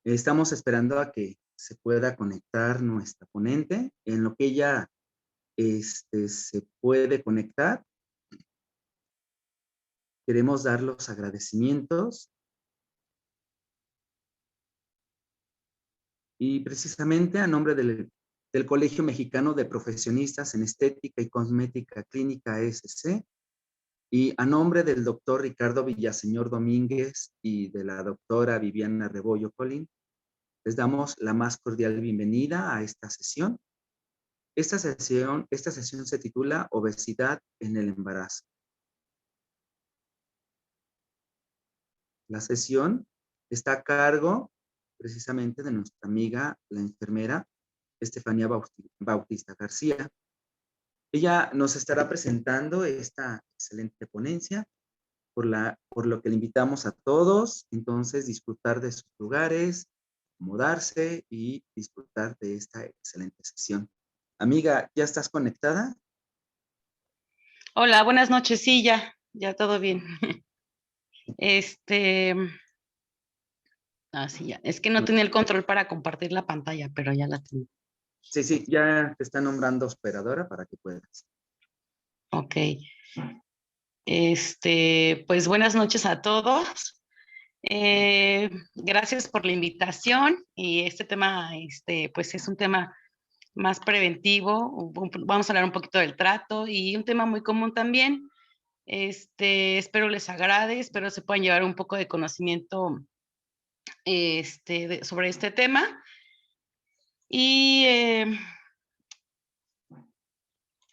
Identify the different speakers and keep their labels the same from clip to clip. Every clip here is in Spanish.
Speaker 1: Estamos esperando a que se pueda conectar nuestra ponente. En lo que ella se puede conectar, queremos dar los agradecimientos y precisamente a nombre del Colegio Mexicano de Profesionistas en Estética y Cosmética Clínica ESC y a nombre del doctor Ricardo Villaseñor Domínguez y de la doctora Viviana Rebollo Colín, les damos la más cordial bienvenida a esta sesión. Esta sesión se titula Obesidad en el embarazo. La sesión está a cargo precisamente de nuestra amiga, la enfermera Estefanía Bautista García. Ella nos estará presentando esta excelente ponencia, por lo que le invitamos a todos, entonces, disfrutar de sus lugares, acomodarse y disfrutar de esta excelente sesión. Amiga, ¿ya estás conectada?
Speaker 2: Hola, buenas noches. Sí, ya todo bien. Sí, ya. Es que no tenía el control para compartir la pantalla, pero ya la tengo.
Speaker 1: Sí, ya te está nombrando operadora para que puedas.
Speaker 2: Ok. Pues buenas noches a todos. Gracias por la invitación y este tema, pues es un tema más preventivo. Vamos a hablar un poquito del trato y un tema muy común también. Espero les agrade, espero se puedan llevar un poco de conocimiento sobre este tema. Y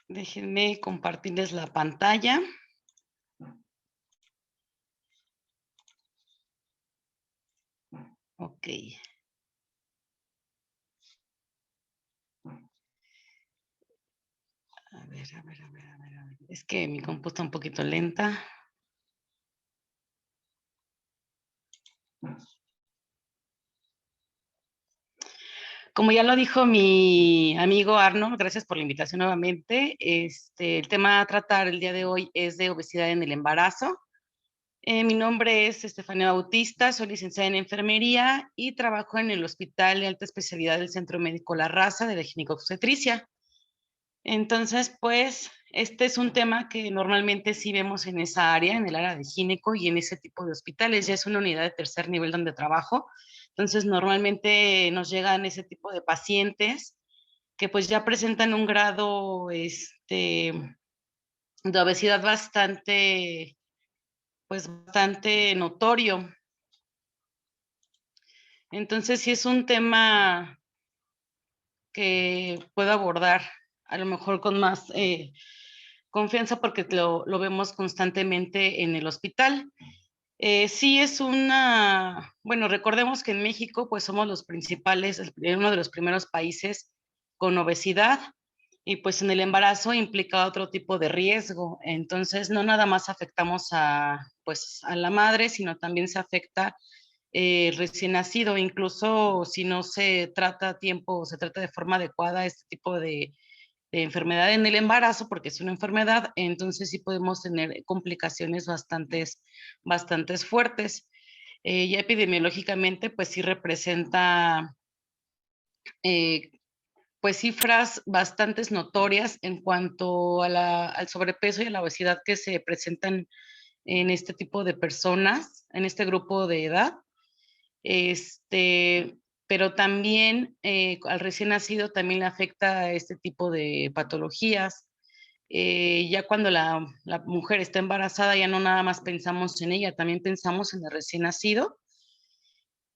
Speaker 2: déjenme compartirles la pantalla. Ok. A ver. Es que mi compu está un poquito lenta. Como ya lo dijo mi amigo Arnold, gracias por la invitación nuevamente. El tema a tratar el día de hoy es de obesidad en el embarazo. Mi nombre es Estefanía Bautista, soy licenciada en enfermería y trabajo en el Hospital de Alta Especialidad del Centro Médico La Raza de la Ginecobstetricia. Entonces, pues, este es un tema que normalmente sí vemos en esa área, en el área de gineco y en ese tipo de hospitales. Ya es una unidad de tercer nivel donde trabajo. Entonces, normalmente nos llegan ese tipo de pacientes que pues ya presentan un grado de obesidad bastante notorio. Entonces, sí es un tema que puedo abordar a lo mejor con más confianza porque lo vemos constantemente en el hospital. Sí es bueno, recordemos que en México pues somos los principales, uno de los primeros países con obesidad y pues en el embarazo implica otro tipo de riesgo. Entonces no nada más afectamos pues, a la madre, sino también se afecta recién nacido, incluso si no se trata a tiempo o se trata de forma adecuada este tipo de enfermedad en el embarazo, porque es una enfermedad, entonces sí podemos tener complicaciones bastantes fuertes. Ya epidemiológicamente, pues sí representa pues cifras bastantes notorias en cuanto al sobrepeso y a la obesidad que se presentan en este tipo de personas, en este grupo de edad. Pero también al recién nacido también le afecta este tipo de patologías. Ya cuando la mujer está embarazada, ya no nada más pensamos en ella, también pensamos en el recién nacido.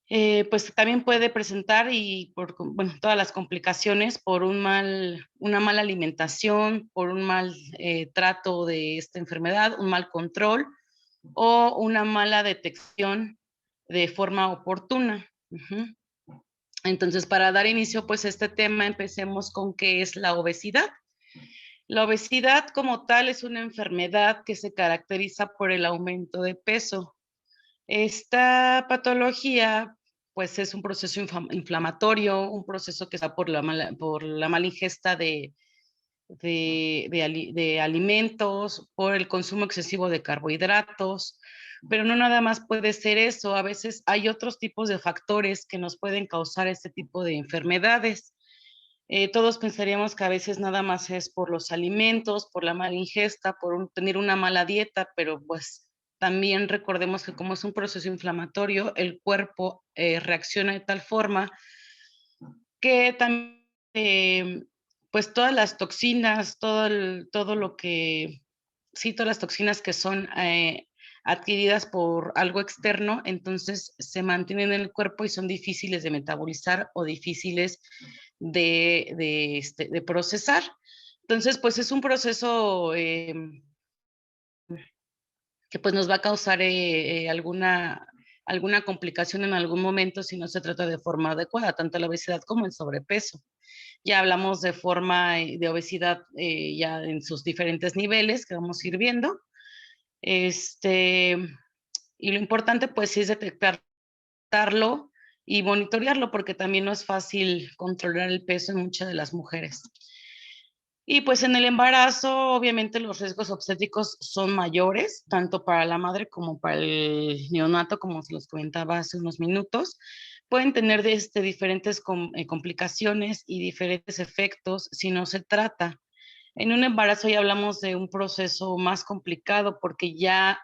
Speaker 2: Pues también puede presentar bueno, todas las complicaciones por una mala alimentación, por un mal trato de esta enfermedad, un mal control o una mala detección de forma oportuna. Entonces, para dar inicio pues a este tema, empecemos con qué es la obesidad. La obesidad como tal es una enfermedad que se caracteriza por el aumento de peso. Esta patología pues es un proceso inflamatorio, un proceso que está por la mala ingesta de alimentos, por el consumo excesivo de carbohidratos, Pero no nada más puede ser eso, a veces hay otros tipos de factores que nos pueden causar este tipo de enfermedades. Todos pensaríamos que a veces nada más es por los alimentos, por la mala ingesta, por tener una mala dieta, pero pues también recordemos que como es un proceso inflamatorio, el cuerpo reacciona de tal forma que también, pues todas las toxinas, todo lo que, sí, todas las toxinas que son adquiridas por algo externo, entonces se mantienen en el cuerpo y son difíciles de metabolizar o difíciles de procesar. Entonces, pues es un proceso que pues nos va a causar alguna complicación en algún momento si no se trata de forma adecuada, tanto la obesidad como el sobrepeso. Ya hablamos de forma de obesidad ya en sus diferentes niveles que vamos a ir viendo. Y lo importante pues sí es detectarlo y monitorearlo porque también no es fácil controlar el peso en muchas de las mujeres. Y pues en el embarazo, obviamente los riesgos obstétricos son mayores, tanto para la madre como para el neonato, como se los comentaba hace unos minutos. Pueden tener diferentes complicaciones y diferentes efectos si no se trata. En un embarazo ya hablamos de un proceso más complicado porque ya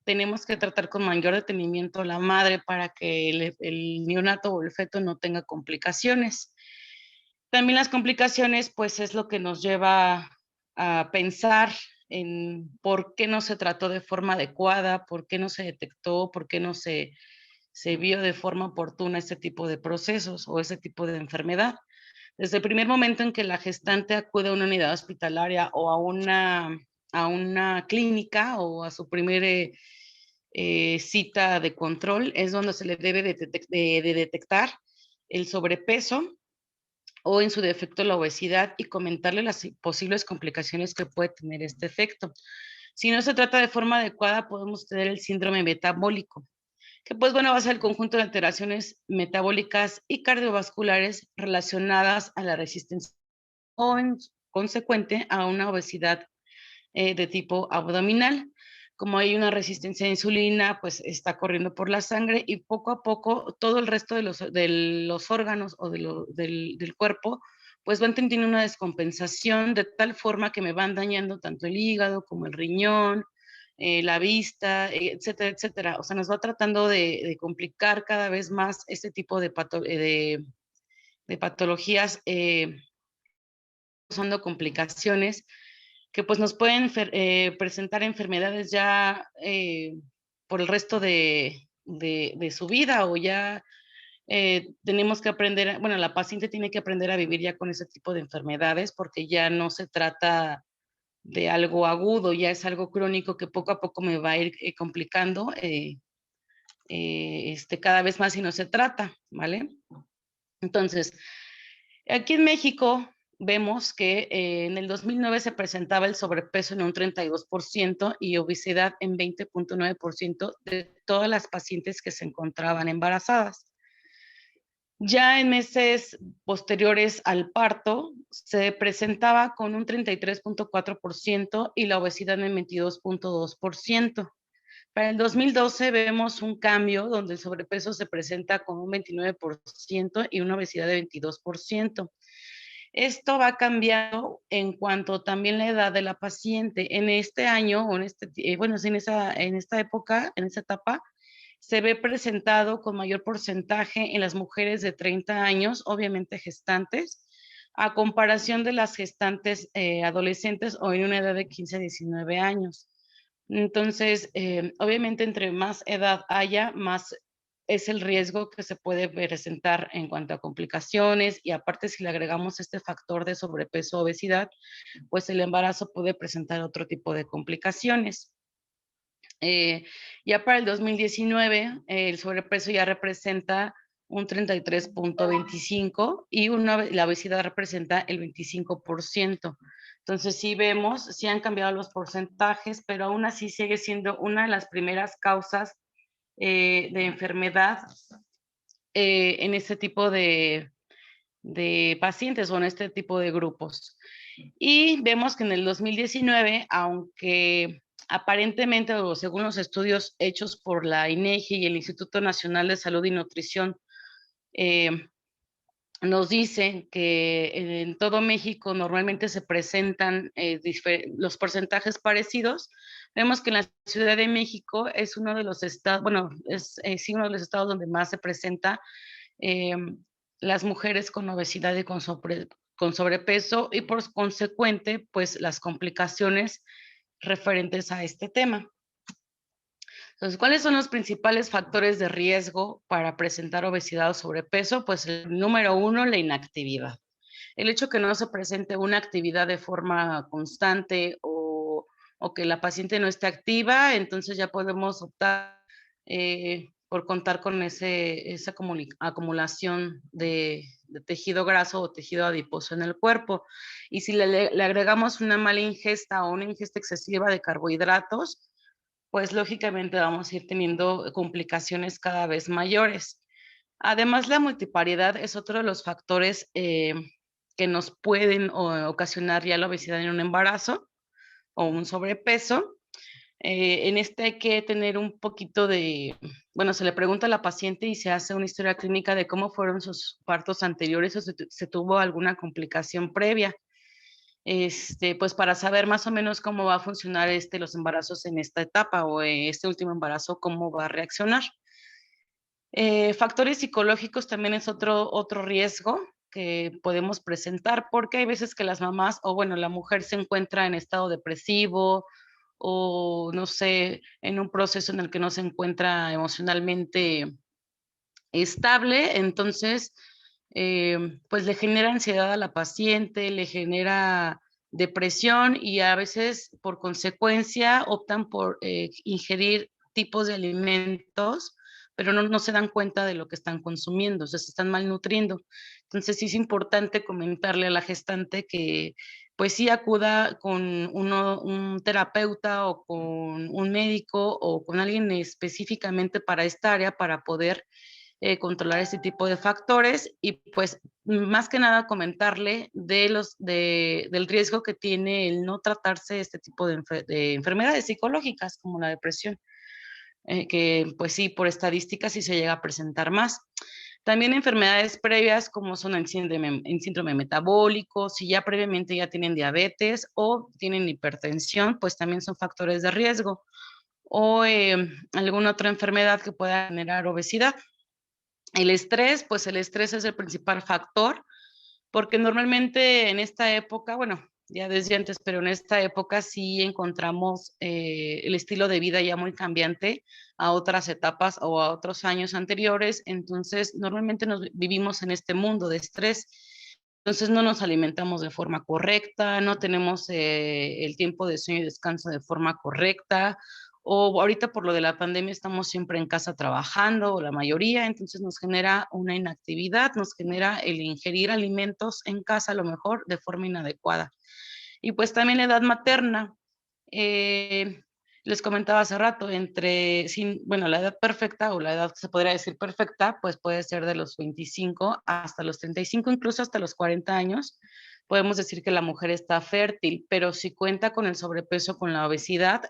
Speaker 2: tenemos que tratar con mayor detenimiento a la madre para que el neonato o el feto no tenga complicaciones. También las complicaciones, pues es lo que nos lleva a pensar en por qué no se trató de forma adecuada, por qué no se detectó, por qué no se vio de forma oportuna este tipo de procesos o ese tipo de enfermedad. Desde el primer momento en que la gestante acude a una unidad hospitalaria o a una clínica o a su primera cita de control, es donde se le debe de detectar el sobrepeso o en su defecto la obesidad y comentarle las posibles complicaciones que puede tener este efecto. Si no se trata de forma adecuada, podemos tener el síndrome metabólico, que pues bueno, va a ser el conjunto de alteraciones metabólicas y cardiovasculares relacionadas a la resistencia o en consecuente a una obesidad de tipo abdominal. Como hay una resistencia a insulina, pues está corriendo por la sangre y poco a poco todo el resto de los órganos o del cuerpo, pues van teniendo una descompensación de tal forma que me van dañando tanto el hígado como el riñón, la vista, etcétera, etcétera. O sea, nos va tratando de complicar cada vez más este tipo de patologías, causando complicaciones que pues nos pueden presentar enfermedades ya por el resto de su vida o ya tenemos que aprender, bueno, la paciente tiene que aprender a vivir ya con ese tipo de enfermedades porque ya no se trata de algo agudo, ya es algo crónico que poco a poco me va a ir complicando cada vez más si no se trata, ¿vale? Entonces, aquí en México vemos que en el 2009 se presentaba el sobrepeso en un 32% y obesidad en 20.9% de todas las pacientes que se encontraban embarazadas. Ya en meses posteriores al parto se presentaba con un 33.4% y la obesidad en 22.2%. Para el 2012 vemos un cambio donde el sobrepeso se presenta con un 29% y una obesidad de 22%. Esto va cambiando en cuanto también la edad de la paciente. En este año, o en esta época, en esta etapa, se ve presentado con mayor porcentaje en las mujeres de 30 años, obviamente gestantes, a comparación de las gestantes adolescentes o en una edad de 15 a 19 años. Entonces, obviamente, entre más edad haya, más es el riesgo que se puede presentar en cuanto a complicaciones y aparte si le agregamos este factor de sobrepeso o obesidad, pues el embarazo puede presentar otro tipo de complicaciones. Ya para el 2019, el sobrepeso ya representa un 33.25 y la obesidad representa el 25%. Entonces, sí vemos, sí han cambiado los porcentajes, pero aún así sigue siendo una de las primeras causas de enfermedad en este tipo de pacientes o en este tipo de grupos. Y vemos que en el 2019, aunque Aparentemente, o según los estudios hechos por la INEGI y el Instituto Nacional de Salud y Nutrición, eh, nos dicen que en todo México normalmente se presentan los porcentajes parecidos. Vemos que en la Ciudad de México es uno de los estados, bueno, es sí uno de los estados donde más se presenta eh, las mujeres con obesidad y con sobrepeso y por consecuente, pues las complicaciones referentes a este tema. Entonces, ¿cuáles son los principales factores de riesgo para presentar obesidad o sobrepeso? Pues el número uno, la inactividad. El hecho que no se presente una actividad de forma constante o que la paciente no esté activa, entonces ya podemos optar por contar con esa acumulación de tejido graso o tejido adiposo en el cuerpo. Y si le agregamos una mala ingesta o una ingesta excesiva de carbohidratos, pues lógicamente vamos a ir teniendo complicaciones cada vez mayores. Además, la multipariedad es otro de los factores que nos pueden ocasionar ya la obesidad en un embarazo o un sobrepeso. En este hay que tener un poquito de, bueno, se le pregunta a la paciente y se hace una historia clínica de cómo fueron sus partos anteriores o se tuvo alguna complicación previa. Pues para saber más o menos cómo va a funcionar los embarazos en esta etapa o este último embarazo, cómo va a reaccionar. Factores psicológicos también es otro riesgo que podemos presentar porque hay veces que las mamás o bueno, la mujer se encuentra en estado depresivo o no sé, en un proceso en el que no se encuentra emocionalmente estable, entonces pues le genera ansiedad a la paciente, le genera depresión y a veces por consecuencia optan por ingerir tipos de alimentos, pero no se dan cuenta de lo que están consumiendo, o sea, se están malnutriendo. Entonces sí es importante comentarle a la gestante que pues sí acuda con un terapeuta o con un médico o con alguien específicamente para esta área para poder controlar este tipo de factores y pues más que nada comentarle del riesgo que tiene el no tratarse este tipo de enfermedades psicológicas como la depresión, que pues sí, por estadísticas sí se llega a presentar más. También enfermedades previas como son el síndrome metabólico, si ya previamente ya tienen diabetes o tienen hipertensión, pues también son factores de riesgo o alguna otra enfermedad que pueda generar obesidad. El estrés, pues el estrés es el principal factor, porque normalmente en esta época, bueno, ya desde antes, pero en esta época sí encontramos el estilo de vida ya muy cambiante a otras etapas o a otros años anteriores. Entonces, normalmente nos vivimos en este mundo de estrés. Entonces, no nos alimentamos de forma correcta, no tenemos el tiempo de sueño y descanso de forma correcta, o ahorita por lo de la pandemia estamos siempre en casa trabajando, o la mayoría, entonces nos genera una inactividad, nos genera el ingerir alimentos en casa a lo mejor de forma inadecuada. Y pues también la edad materna, eh, les comentaba hace rato, bueno, la edad perfecta o la edad que se podría decir perfecta, pues puede ser de los 25 hasta los 35, incluso hasta los 40 años. Podemos decir que la mujer está fértil, pero si cuenta con el sobrepeso, con la obesidad,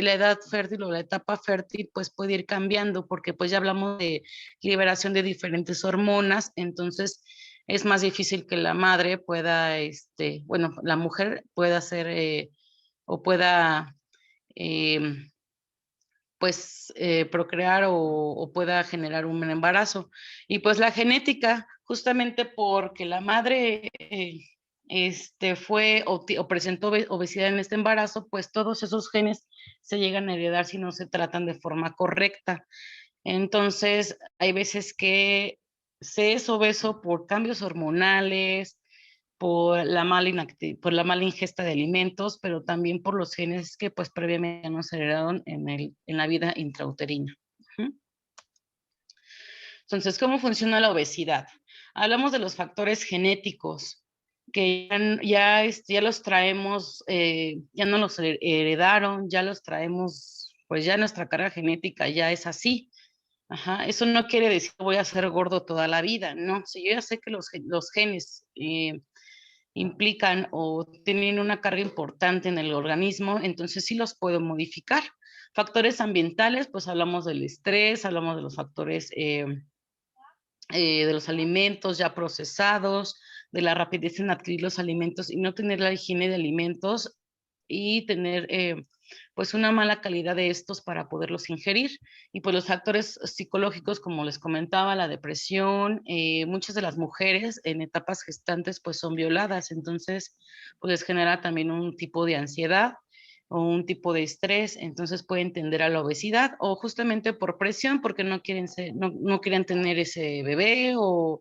Speaker 2: la edad fértil o la etapa fértil pues puede ir cambiando porque pues ya hablamos de liberación de diferentes hormonas, entonces es más difícil que la madre pueda, bueno, la mujer pueda hacer o pueda eh, pues procrear o pueda generar un embarazo. Y pues la genética, justamente porque la madre fue o presentó obesidad en este embarazo, pues todos esos genes se llegan a heredar si no se tratan de forma correcta. Entonces, hay veces que se es obeso por cambios hormonales, por la mala ingesta de alimentos, pero también por los genes que pues previamente nos heredaron en la vida intrauterina. Entonces, ¿cómo funciona la obesidad? Hablamos de los factores genéticos que ya los traemos, ya no los heredaron, ya los traemos, pues ya nuestra carga genética ya es así. Ajá, eso no quiere decir que voy a ser gordo toda la vida, no. Si yo ya sé que los genes implican o tienen una carga importante en el organismo, entonces sí los puedo modificar. Factores ambientales, pues hablamos del estrés, hablamos de los factores de los alimentos ya procesados, de la rapidez en adquirir los alimentos y no tener la higiene de alimentos y tener pues una mala calidad de estos para poderlos ingerir. Y pues los factores psicológicos, como les comentaba, la depresión, muchas de las mujeres en etapas gestantes pues son violadas, entonces pues les genera también un tipo de ansiedad o un tipo de estrés, entonces pueden tender a la obesidad o justamente por presión porque no quieren no quieren tener ese bebé o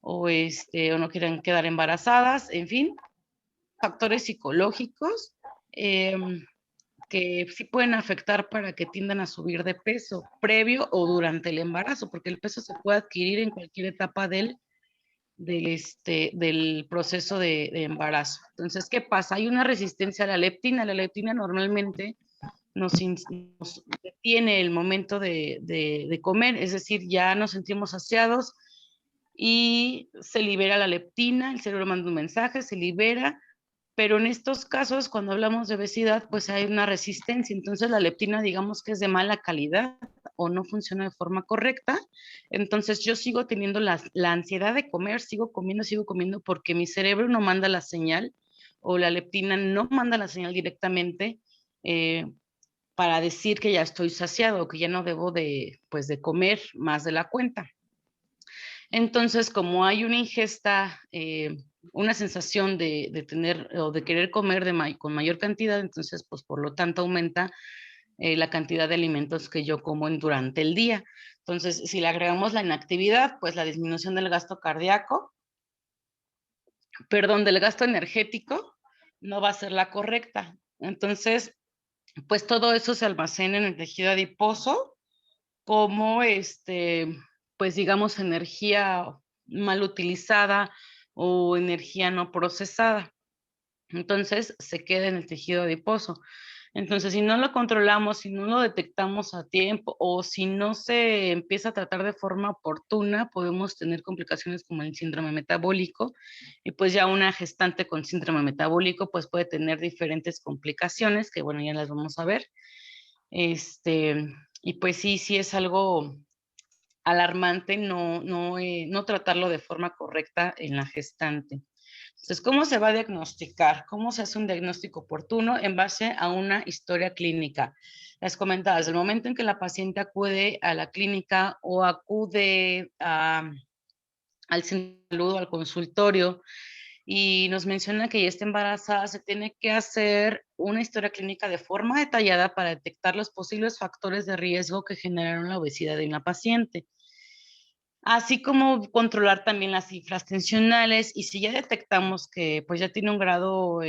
Speaker 2: no quieren quedar embarazadas, en fin, factores psicológicos que sí pueden afectar para que tiendan a subir de peso previo o durante el embarazo, porque el peso se puede adquirir en cualquier etapa del proceso de embarazo. Entonces, ¿qué pasa? Hay una resistencia a la leptina. La leptina normalmente nos detiene el momento de comer, es decir, ya nos sentimos saciados y se libera la leptina, el cerebro manda un mensaje, se libera, pero en estos casos, cuando hablamos de obesidad, pues hay una resistencia, entonces la leptina digamos que es de mala calidad o no funciona de forma correcta, entonces yo sigo teniendo la ansiedad de comer, sigo comiendo porque mi cerebro no manda la señal o la leptina no manda la señal directamente para decir que ya estoy saciado o que ya no debo pues, de comer más de la cuenta. Entonces, como hay una ingesta, una sensación de tener o de querer comer con mayor cantidad, entonces, pues por lo tanto aumenta la cantidad de alimentos que yo como durante el día. Entonces, si le agregamos la inactividad, pues la disminución del gasto cardíaco, del gasto energético, no va a ser la correcta. Entonces, pues todo eso se almacena en el tejido adiposo como pues digamos energía mal utilizada o energía no procesada. Entonces se queda en el tejido adiposo. Entonces, si no lo controlamos, si no lo detectamos a tiempo o si no se empieza a tratar de forma oportuna, podemos tener complicaciones como el síndrome metabólico y pues ya una gestante con síndrome metabólico pues puede tener diferentes complicaciones que bueno, ya las vamos a ver. Y pues sí es algo alarmante no tratarlo de forma correcta en la gestante. Entonces, ¿cómo se va a diagnosticar? ¿Cómo se hace un diagnóstico oportuno en base a una historia clínica? Les comentaba, desde el momento en que la paciente acude a la clínica o acude al centro de salud o al consultorio y nos menciona que ya está embarazada, se tiene que hacer una historia clínica de forma detallada para detectar los posibles factores de riesgo que generaron la obesidad en la paciente, así como controlar también las cifras tensionales y si ya detectamos que pues ya tiene un grado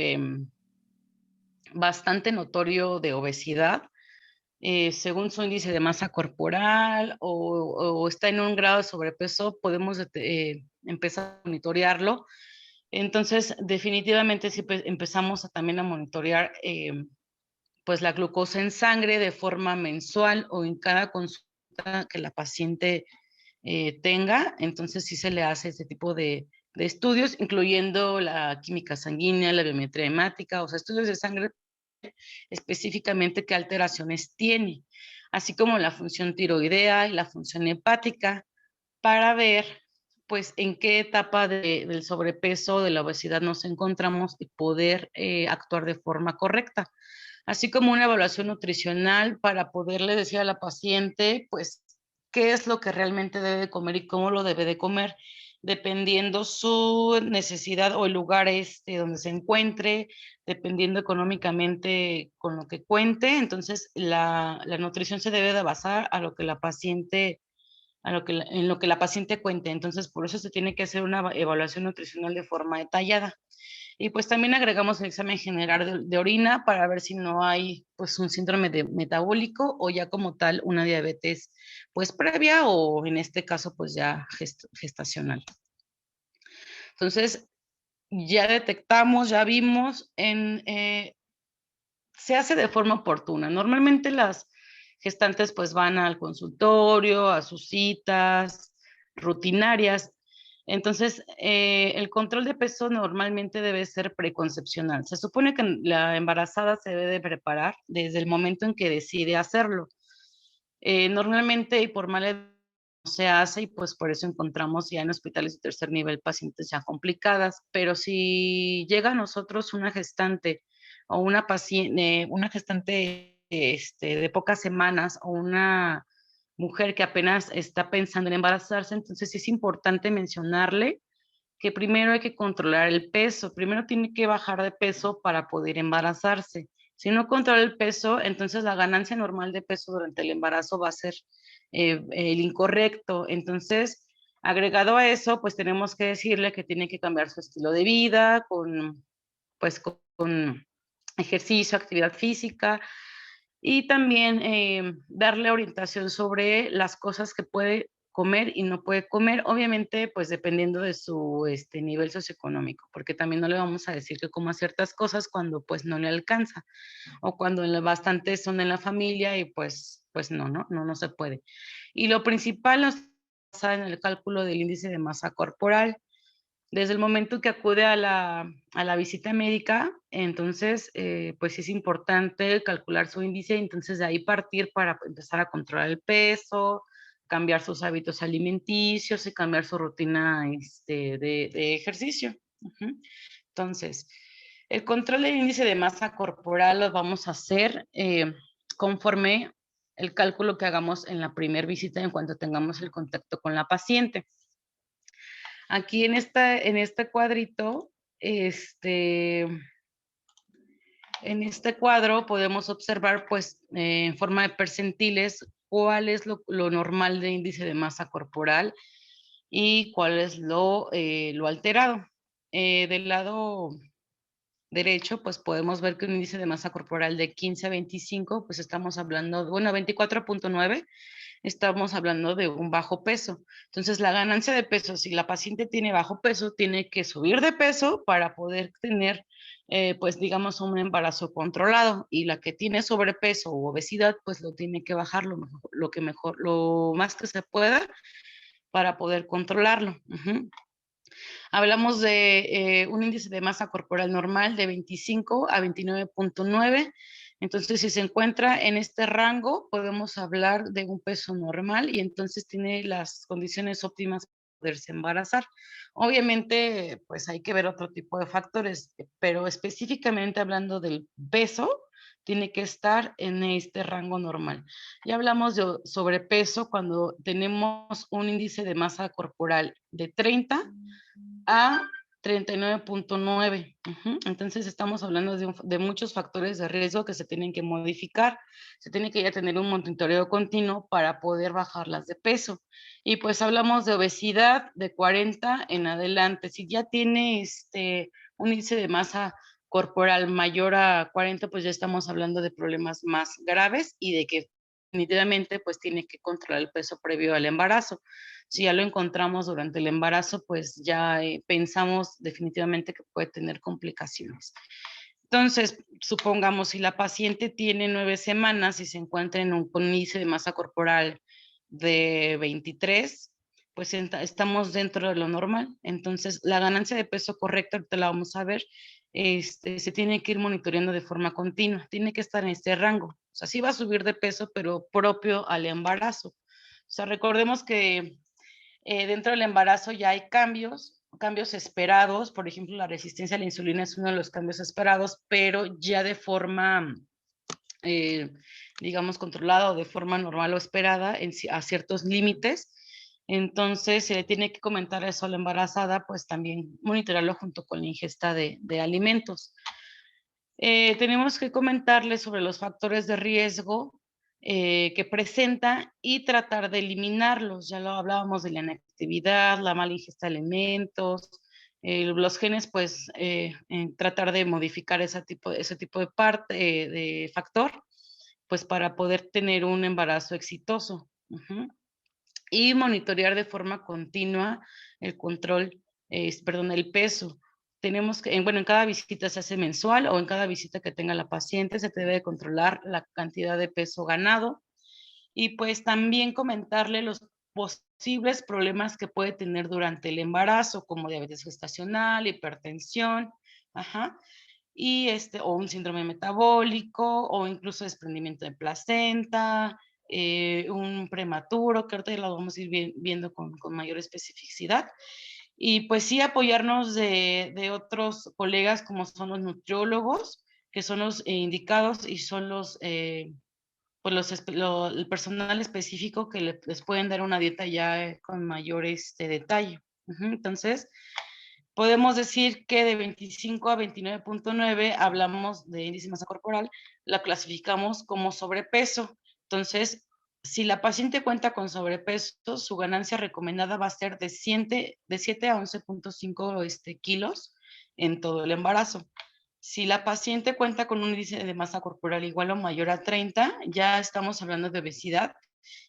Speaker 2: bastante notorio de obesidad, según su índice de masa corporal o está en un grado de sobrepeso, podemos empezar a monitorearlo. Entonces, definitivamente sí empezamos también a monitorear pues la glucosa en sangre de forma mensual o en cada consulta que la paciente tenga, entonces sí se le hace este tipo de estudios, incluyendo la química sanguínea, la biometría hemática, o sea, estudios de sangre específicamente qué alteraciones tiene, así como la función tiroidea y la función hepática, para ver pues en qué etapa del sobrepeso o de la obesidad nos encontramos y poder actuar de forma correcta, así como una evaluación nutricional para poderle decir a la paciente pues qué es lo que realmente debe de comer y cómo lo debe de comer, dependiendo su necesidad o el lugar donde se encuentre, dependiendo económicamente con lo que cuente. Entonces, la nutrición se debe de basar a lo que la paciente en lo que la paciente cuente. Entonces, por eso se tiene que hacer una evaluación nutricional de forma detallada. Y pues también agregamos el examen general de orina para ver si no hay pues un síndrome metabólico o ya como tal una diabetes pues previa o en este caso pues ya gestacional. Entonces, ya detectamos, ya vimos, se hace de forma oportuna. Normalmente las gestantes pues van al consultorio, a sus citas rutinarias, Entonces, el control de peso normalmente debe ser preconcepcional. Se supone que la embarazada se debe de preparar desde el momento en que decide hacerlo. Normalmente y por mala edad no se hace y pues por eso encontramos ya en hospitales de tercer nivel pacientes ya complicadas, pero si llega a nosotros una gestante o una gestante de pocas semanas o una mujer que apenas está pensando en embarazarse, entonces sí es importante mencionarle que primero hay que controlar el peso, primero tiene que bajar de peso para poder embarazarse. Si no controla el peso, entonces la ganancia normal de peso durante el embarazo va a ser el incorrecto. Entonces, agregado a eso, pues tenemos que decirle que tiene que cambiar su estilo de vida con ejercicio, actividad física y también darle orientación sobre las cosas que puede comer y no puede comer, obviamente, pues dependiendo de su nivel socioeconómico, porque también no le vamos a decir que coma ciertas cosas cuando pues no le alcanza o cuando bastantes son en la familia y pues no se puede. Y lo principal es basada en el cálculo del índice de masa corporal. Desde el momento que acude a la visita médica, entonces, pues es importante calcular su índice, entonces de ahí partir para empezar a controlar el peso, cambiar sus hábitos alimenticios y cambiar su rutina de ejercicio. Ujú. Entonces, el control del índice de masa corporal lo vamos a hacer conforme el cálculo que hagamos en la primera visita en cuanto tengamos el contacto con la paciente. Aquí en este cuadrito, en este cuadro podemos observar, pues, en forma de percentiles, cuál es lo normal de índice de masa corporal y cuál es lo alterado. Del lado derecho, pues podemos ver que un índice de masa corporal de 15 a 25, pues estamos hablando, bueno, 24.9 estamos hablando de un bajo peso. Entonces, la ganancia de peso, si la paciente tiene bajo peso, tiene que subir de peso para poder tener, pues, digamos, un embarazo controlado. Y la que tiene sobrepeso u obesidad, pues lo tiene que bajar lo más que se pueda para poder controlarlo. Ujú. Hablamos de un índice de masa corporal normal de 25 a 29.9. Entonces, si se encuentra en este rango, podemos hablar de un peso normal y entonces tiene las condiciones óptimas para poderse embarazar. Obviamente, pues hay que ver otro tipo de factores, pero específicamente hablando del peso, tiene que estar en este rango normal. Ya hablamos de sobrepeso cuando tenemos un índice de masa corporal de 30 a 39.9. Entonces estamos hablando de muchos factores de riesgo que se tienen que modificar. Se tiene que ya tener un monitoreo continuo para poder bajarlas de peso. Y pues hablamos de obesidad de 40 en adelante. Si ya tiene un índice de masa corporal mayor a 40, pues ya estamos hablando de problemas más graves y de que definitivamente pues tiene que controlar el peso previo al embarazo. Si ya lo encontramos durante el embarazo, pues ya pensamos definitivamente que puede tener complicaciones. Entonces, supongamos si la paciente tiene 9 semanas y se encuentra con un índice de masa corporal de 23, pues estamos dentro de lo normal. Entonces, la ganancia de peso correcta, ahorita la vamos a ver, se tiene que ir monitoreando de forma continua, tiene que estar en este rango. O sea, sí va a subir de peso, pero propio al embarazo. O sea, recordemos que dentro del embarazo ya hay cambios esperados, por ejemplo, la resistencia a la insulina es uno de los cambios esperados, pero ya de forma, eh, digamos, controlada o de forma normal o esperada a ciertos límites. Entonces, se le tiene que comentar eso a la embarazada, pues también monitorearlo junto con la ingesta de alimentos. Tenemos que comentarle sobre los factores de riesgo que presenta y tratar de eliminarlos. Ya lo hablábamos de la inactividad, la mala ingesta de alimentos, los genes, pues tratar de modificar ese tipo de parte, de factor, pues para poder tener un embarazo exitoso. Y monitorear de forma continua el control, perdón, el peso. Tenemos que, bueno, en cada visita se hace mensual o en cada visita que tenga la paciente se debe de controlar la cantidad de peso ganado y pues también comentarle los posibles problemas que puede tener durante el embarazo, como diabetes gestacional, hipertensión, ajá, y o un síndrome metabólico, o incluso desprendimiento de placenta, un prematuro, que ahorita ya lo vamos a ir viendo con mayor especificidad. Y pues sí, apoyarnos de otros colegas como son los nutriólogos, que son los indicados y son los, pues el personal específico que les pueden dar una dieta ya con mayor detalle. Entonces, podemos decir que de 25 a 29.9 hablamos de índice de masa corporal, la clasificamos como sobrepeso. Entonces, si la paciente cuenta con sobrepeso, su ganancia recomendada va a ser de 7 a 11.5 kilos en todo el embarazo. Si la paciente cuenta con un índice de masa corporal igual o mayor a 30, ya estamos hablando de obesidad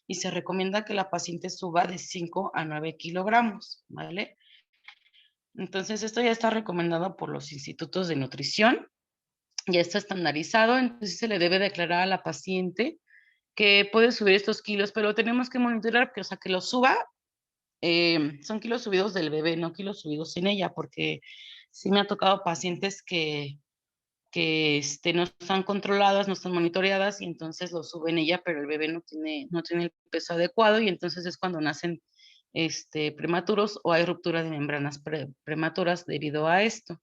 Speaker 2: y se recomienda que la paciente suba de 5 a 9 kilogramos, ¿vale? Entonces, esto ya está recomendado por los institutos de nutrición, ya está estandarizado, entonces se le debe declarar a la paciente que puede subir estos kilos, pero tenemos que monitorar que, o sea, que los suba, son kilos subidos del bebé, no kilos subidos en ella, porque sí me ha tocado pacientes que no están controladas, no están monitoreadas y entonces lo suben ella, pero el bebé no tiene el peso adecuado y entonces es cuando nacen prematuros o hay ruptura de membranas prematuras debido a esto.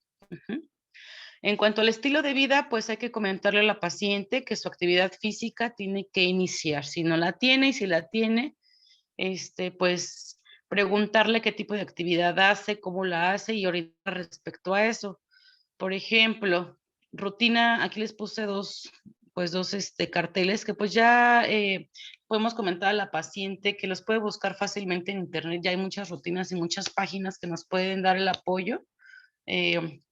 Speaker 2: En cuanto al estilo de vida, pues hay que comentarle a la paciente que su actividad física tiene que iniciar. Si no la tiene y si la tiene, pues preguntarle qué tipo de actividad hace, cómo la hace y orientar respecto a eso. Por ejemplo, rutina, aquí les puse dos carteles que pues ya podemos comentar a la paciente que los puede buscar fácilmente en internet. Ya hay muchas rutinas y muchas páginas que nos pueden dar el apoyo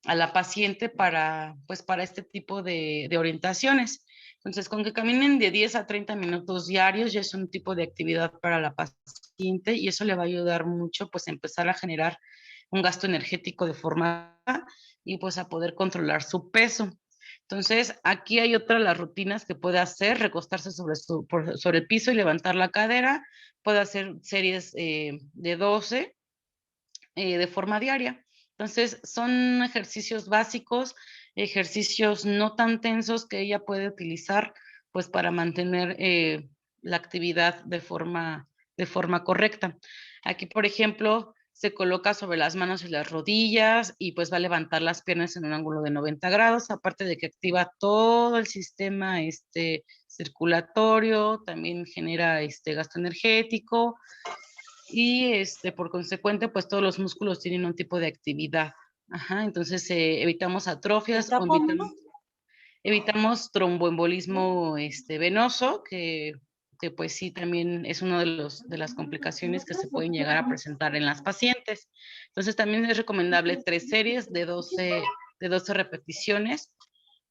Speaker 2: a la paciente pues, para este tipo de orientaciones. Entonces, con que caminen de 10 a 30 minutos diarios ya es un tipo de actividad para la paciente y eso le va a ayudar mucho pues a empezar a generar un gasto energético de forma y pues a poder controlar su peso. Entonces, aquí hay otra de las rutinas que puede hacer, recostarse sobre el piso y levantar la cadera, puede hacer series de 12 de forma diaria. Entonces, son ejercicios básicos, ejercicios no tan tensos que ella puede utilizar pues para mantener la actividad de forma correcta. Aquí, por ejemplo, se coloca sobre las manos y las rodillas y pues va a levantar las piernas en un ángulo de 90 grados, aparte de que activa todo el sistema circulatorio, también genera gasto energético y por consecuente, pues todos los músculos tienen un tipo de actividad. Ajá, entonces evitamos atrofias o evitamos tromboembolismo venoso, que pues sí también es una de las complicaciones que se pueden llegar a presentar en las pacientes. Entonces también es recomendable 3 series de 12 repeticiones.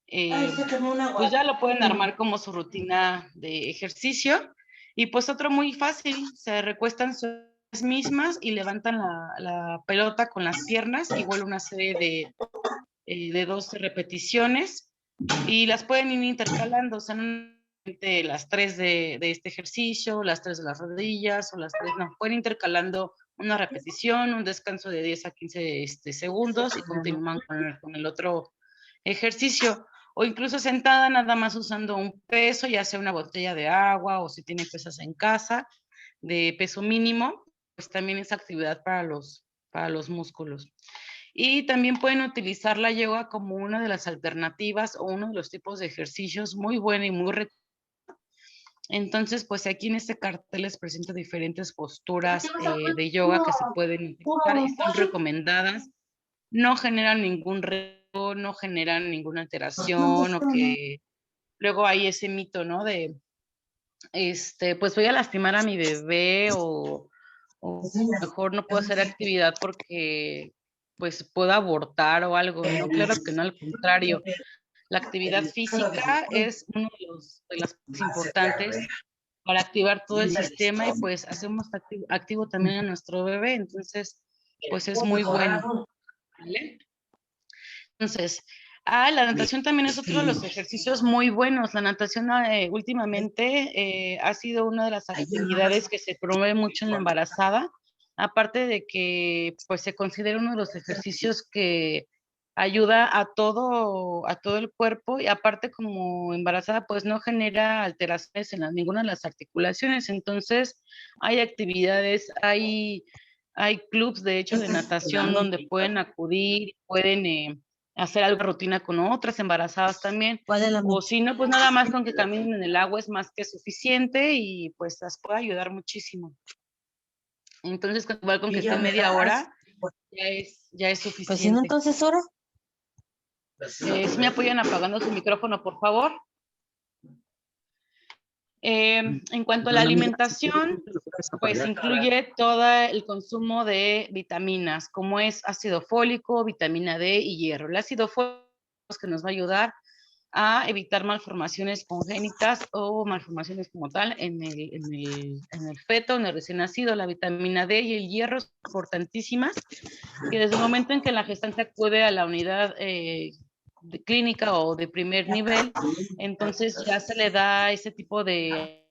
Speaker 2: Pues ya lo pueden armar como su rutina de ejercicio. Y pues otro muy fácil, se recuestan las mismas y levantan la pelota con las piernas, igual una serie de 12 repeticiones y las pueden ir intercalando, o sea, no las 3 de este ejercicio, las 3 de las rodillas o las 3, no, pueden intercalando una repetición, un descanso de 10 a 15 segundos y continúan con el otro ejercicio o incluso sentada nada más usando un peso, ya sea una botella de agua o si tiene pesas en casa de peso mínimo, pues también es actividad para los músculos. Y también pueden utilizar la yoga como una de las alternativas o uno de los tipos de ejercicios muy bueno y muy. Entonces, pues aquí en este cartel les presento diferentes posturas de yoga que se pueden utilizar y son recomendadas. No generan ningún reto, no generan ninguna alteración o que luego hay ese mito, ¿no? De, pues voy a lastimar a mi bebé o mejor no puedo hacer actividad porque pues puedo abortar o algo, ¿no? Claro que no, al contrario. La actividad física es uno de las cosas importantes para activar todo el sistema y pues hacemos activo también a nuestro bebé, entonces pues es muy bueno, ¿vale? Entonces, La natación también es otro de los ejercicios muy buenos. La natación últimamente ha sido una de las actividades que se promueve mucho en la embarazada, aparte de que pues se considera uno de los ejercicios que ayuda a todo el cuerpo, y aparte como embarazada pues no genera alteraciones en ninguna de las articulaciones. Entonces hay actividades, hay clubs de hecho de natación donde pueden acudir, pueden hacer alguna rutina con otras embarazadas también, o si no, pues nada más con que caminen en el agua es más que suficiente y pues las puede ayudar muchísimo. Entonces, igual con que esté media hora, ya es suficiente.
Speaker 3: Pues si no, entonces ahora.
Speaker 2: Si me apoyan apagando su micrófono, por favor. En cuanto a la alimentación, pues incluye todo el consumo de vitaminas, como es ácido fólico, vitamina D y hierro. El ácido fólico es que nos va a ayudar a evitar malformaciones congénitas o malformaciones como tal en el feto, en el recién nacido. La vitamina D y el hierro son importantísimas, que desde el momento en que la gestante acude a la unidad de clínica o de primer nivel, entonces ya se le da ese tipo de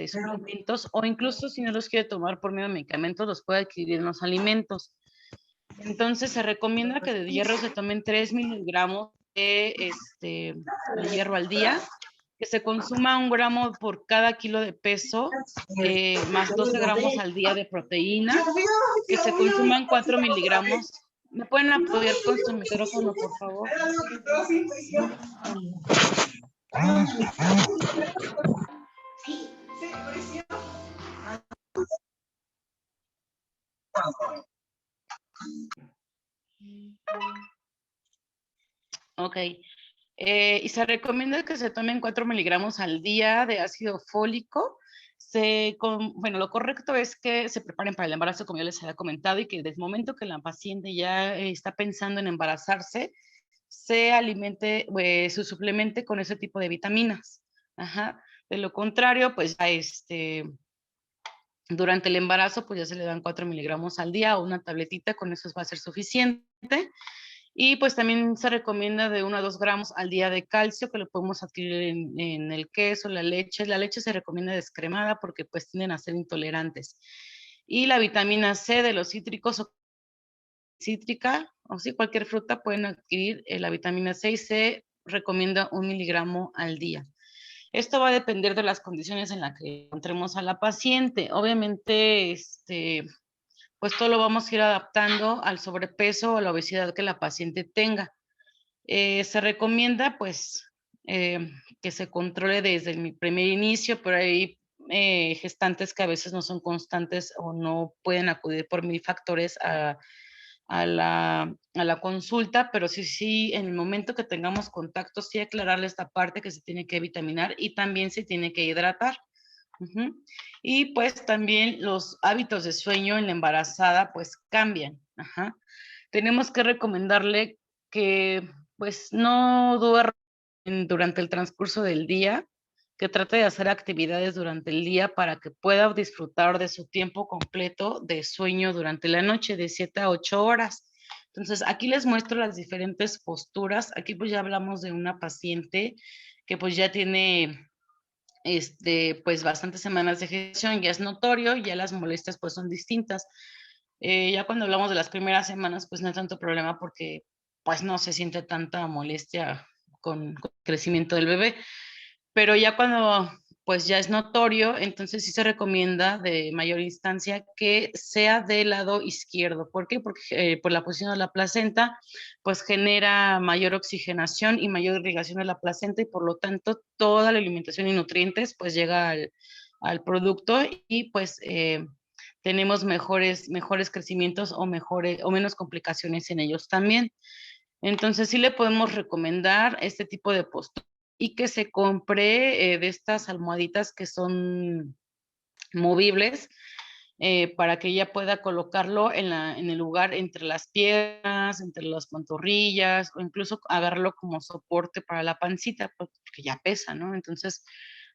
Speaker 2: suplementos, o incluso si no los quiere tomar por medio de medicamentos, los puede adquirir en los alimentos. Entonces se recomienda que de hierro se tomen 3 miligramos de hierro al día, que se consuma 1 gramo por cada kilo de peso, más 12 gramos al día de proteína, que se consuman 4 miligramos. ¿Me pueden apoyar con su micrófono, por favor? Ok. Y se recomienda que se tomen 4 miligramos al día de ácido fólico. Bueno, lo correcto es que se preparen para el embarazo, como yo les había comentado, y que desde el momento que la paciente ya está pensando en embarazarse, se alimente, su suplemente con ese tipo de vitaminas. Ajá. De lo contrario, pues durante el embarazo, pues ya se le dan 4 miligramos al día o una tabletita, con eso va a ser suficiente. Y pues también se recomienda de 1 a 2 gramos al día de calcio, que lo podemos adquirir en el queso, la leche. La leche se recomienda descremada porque pues tienden a ser intolerantes. Y la vitamina C de los cítricos o cítrica, o sí, cualquier fruta pueden adquirir la vitamina C, y se recomienda 1 miligramo al día. Esto va a depender de las condiciones en las que encontremos a la paciente. Obviamente, pues todo lo vamos a ir adaptando al sobrepeso o a la obesidad que la paciente tenga. Se recomienda, pues, que se controle desde el primer inicio, pero hay gestantes que a veces no son constantes o no pueden acudir por 1000 factores a la consulta, pero sí, en el momento que tengamos contacto, sí aclararle esta parte que se tiene que vitaminar y también se tiene que hidratar. Y pues también los hábitos de sueño en la embarazada pues cambian. Tenemos que recomendarle que pues no duerma durante el transcurso del día, que trate de hacer actividades durante el día para que pueda disfrutar de su tiempo completo de sueño durante la noche, de 7 a 8 horas. Entonces, aquí les muestro las diferentes posturas. Aquí pues ya hablamos de una paciente que pues ya tiene pues bastantes semanas de gestación, ya es notorio, ya las molestias pues son distintas. Ya cuando hablamos de las primeras semanas, pues no hay tanto problema porque pues no se siente tanta molestia con el crecimiento del bebé, pero ya cuando pues ya es notorio, entonces sí se recomienda de mayor instancia que sea del lado izquierdo. ¿Por qué? Porque por la posición de la placenta, pues genera mayor oxigenación y mayor irrigación de la placenta, y por lo tanto toda la alimentación y nutrientes pues llega al producto, y pues tenemos mejores crecimientos o menos complicaciones en ellos también. Entonces sí le podemos recomendar este tipo de postura, y que se compre de estas almohaditas que son movibles, para que ella pueda colocarlo en el lugar entre las piernas, entre las pantorrillas, o incluso agarrarlo como soporte para la pancita, porque ya pesa, ¿no? Entonces,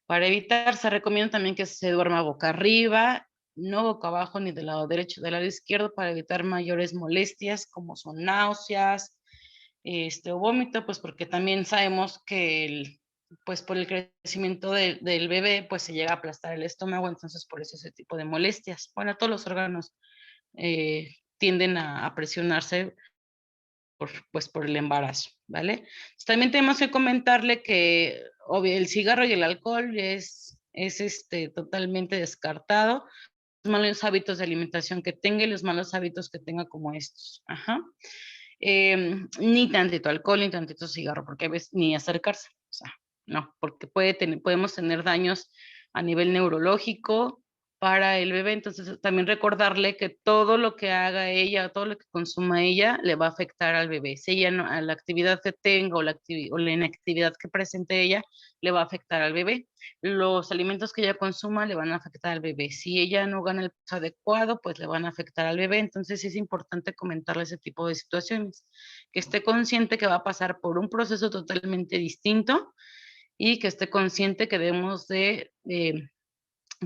Speaker 2: para evitar, se recomienda también que se duerma boca arriba, no boca abajo ni del lado derecho, del lado izquierdo, para evitar mayores molestias como son náuseas, o vómito, pues porque también sabemos que pues por el crecimiento del bebé, pues se llega a aplastar el estómago, entonces por eso ese tipo de molestias. Bueno, todos los órganos tienden a presionarse pues por el embarazo, ¿vale? Entonces, también tenemos que comentarle que obvio, el cigarro y el alcohol es totalmente descartado. Los malos hábitos de alimentación que tenga y los malos hábitos que tenga como estos. Ajá. Ni tantito alcohol, ni tantito cigarro, porque a veces ni acercarse. O sea, no, porque podemos tener daños a nivel neurológico para el bebé. Entonces, también recordarle que todo lo que haga ella, todo lo que consuma ella, le va a afectar al bebé. Si ella no, a la actividad que tenga o la inactividad que presente ella, le va a afectar al bebé. Los alimentos que ella consuma le van a afectar al bebé. Si ella no gana el peso adecuado, pues le van a afectar al bebé. Entonces sí es importante comentarle ese tipo de situaciones, que esté consciente que va a pasar por un proceso totalmente distinto y que esté consciente que debemos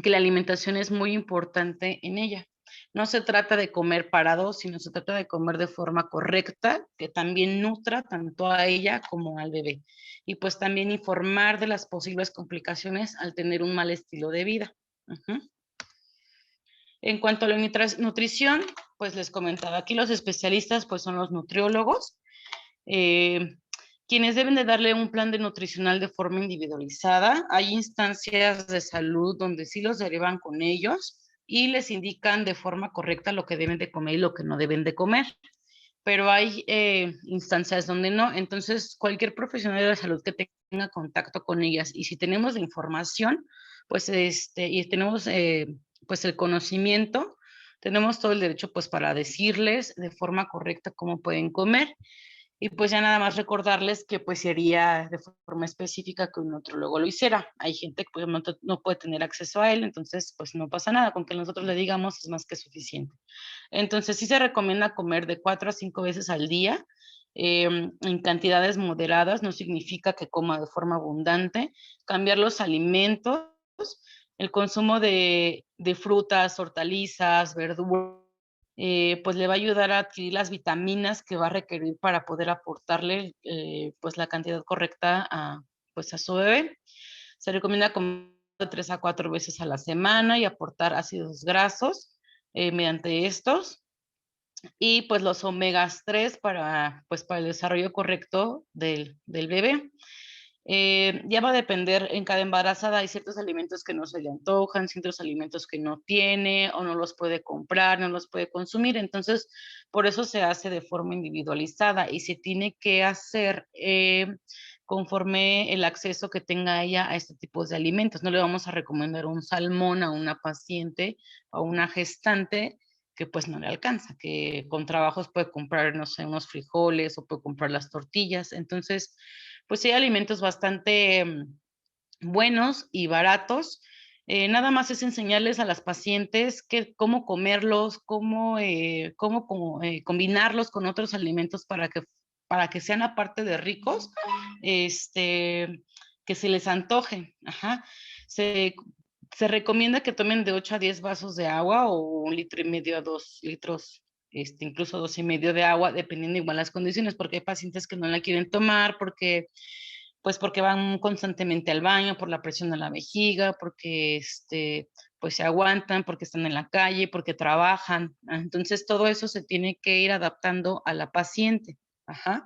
Speaker 2: que la alimentación es muy importante en ella. No se trata de comer parado, sino se trata de comer de forma correcta, que también nutra tanto a ella como al bebé. Y pues también informar de las posibles complicaciones al tener un mal estilo de vida. En cuanto a la nutrición, pues les comentaba, aquí los especialistas pues son los nutriólogos, quienes deben de darle un plan de nutricional de forma individualizada. Hay instancias de salud donde sí los derivan con ellos y les indican de forma correcta lo que deben de comer y lo que no deben de comer. Pero hay instancias donde no. Entonces, cualquier profesional de la salud que tenga contacto con ellas y si tenemos la información, pues y tenemos pues el conocimiento, tenemos todo el derecho pues para decirles de forma correcta cómo pueden comer. Y pues ya nada más recordarles que pues sería de forma específica que un nutriólogo lo hiciera. Hay gente que pues, no puede tener acceso a él, entonces pues no pasa nada, con que nosotros le digamos es más que suficiente. Entonces sí se recomienda comer de 4 a 5 veces al día, en cantidades moderadas, no significa que coma de forma abundante, cambiar los alimentos, el consumo de frutas, hortalizas, verduras, pues le va a ayudar a adquirir las vitaminas que va a requerir para poder aportarle pues la cantidad correcta pues a su bebé. Se recomienda comer de 3 a 4 veces a la semana y aportar ácidos grasos mediante estos. Y pues los omegas 3 pues, para el desarrollo correcto del bebé. Ya va a depender, en cada embarazada hay ciertos alimentos que no se le antojan, ciertos alimentos que no tiene o no los puede comprar, no los puede consumir, entonces por eso se hace de forma individualizada y se tiene que hacer conforme el acceso que tenga ella a este tipo de alimentos. No le vamos a recomendar un salmón a una paciente o una gestante que pues no le alcanza, que con trabajos puede comprar, no sé, unos frijoles o puede comprar las tortillas, entonces pues hay alimentos bastante buenos y baratos. Nada más es enseñarles a las pacientes cómo comerlos, cómo combinarlos con otros alimentos para que sean aparte de ricos, que se les antoje. Ajá. Se recomienda que tomen de 8 a 10 vasos de agua o 1,5 litro a 2 litros, incluso 2,5 de agua, dependiendo igual las condiciones, porque hay pacientes que no la quieren tomar, porque van constantemente al baño, por la presión de la vejiga, porque pues se aguantan, porque están en la calle, porque trabajan. Entonces todo eso se tiene que ir adaptando a la paciente. Ajá.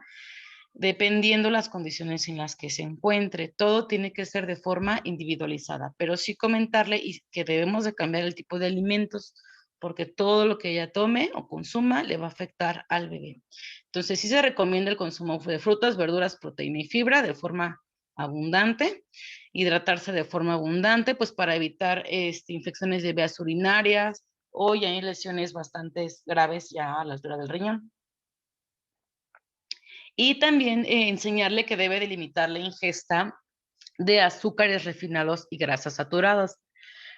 Speaker 2: Dependiendo las condiciones en las que se encuentre, todo tiene que ser de forma individualizada, pero sí comentarle que debemos de cambiar el tipo de alimentos porque todo lo que ella tome o consuma le va a afectar al bebé. Entonces sí se recomienda el consumo de frutas, verduras, proteína y fibra de forma abundante, hidratarse de forma abundante, pues para evitar infecciones de vías urinarias o ya hay lesiones bastante graves ya a la altura del riñón. Y también enseñarle que debe delimitar la ingesta de azúcares refinados y grasas saturadas.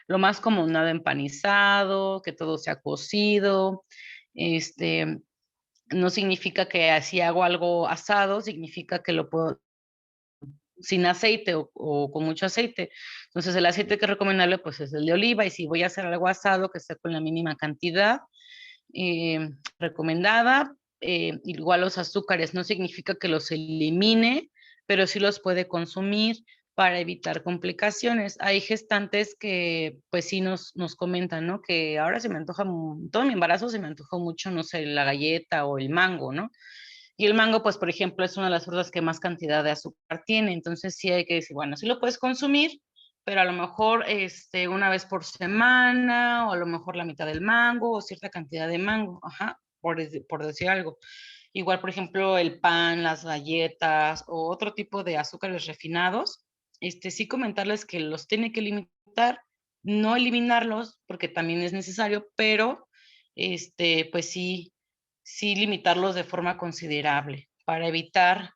Speaker 2: Lo más común, nada empanizado, que todo sea cocido. No significa que si hago algo asado, significa que lo puedo sin aceite o con mucho aceite. Entonces, el aceite que es recomendable pues es el de oliva y si voy a hacer algo asado, que sea con la mínima cantidad recomendada. igual los azúcares, no significa que los elimine, pero sí los puede consumir para evitar complicaciones. Hay gestantes que pues sí nos comentan, ¿no? Que ahora se me antoja, todo mi embarazo se me antojó mucho, no sé, la galleta o el mango, ¿no? Y el mango, pues, por ejemplo, es una de las frutas que más cantidad de azúcar tiene. Entonces sí hay que decir, bueno, sí lo puedes consumir, pero a lo mejor una vez por semana, o a lo mejor la mitad del mango, o cierta cantidad de mango, ajá, por decir algo. Igual, por ejemplo, el pan, las galletas o otro tipo de azúcares refinados, sí comentarles que los tiene que limitar, no eliminarlos, porque también es necesario, pero pues sí limitarlos de forma considerable para evitar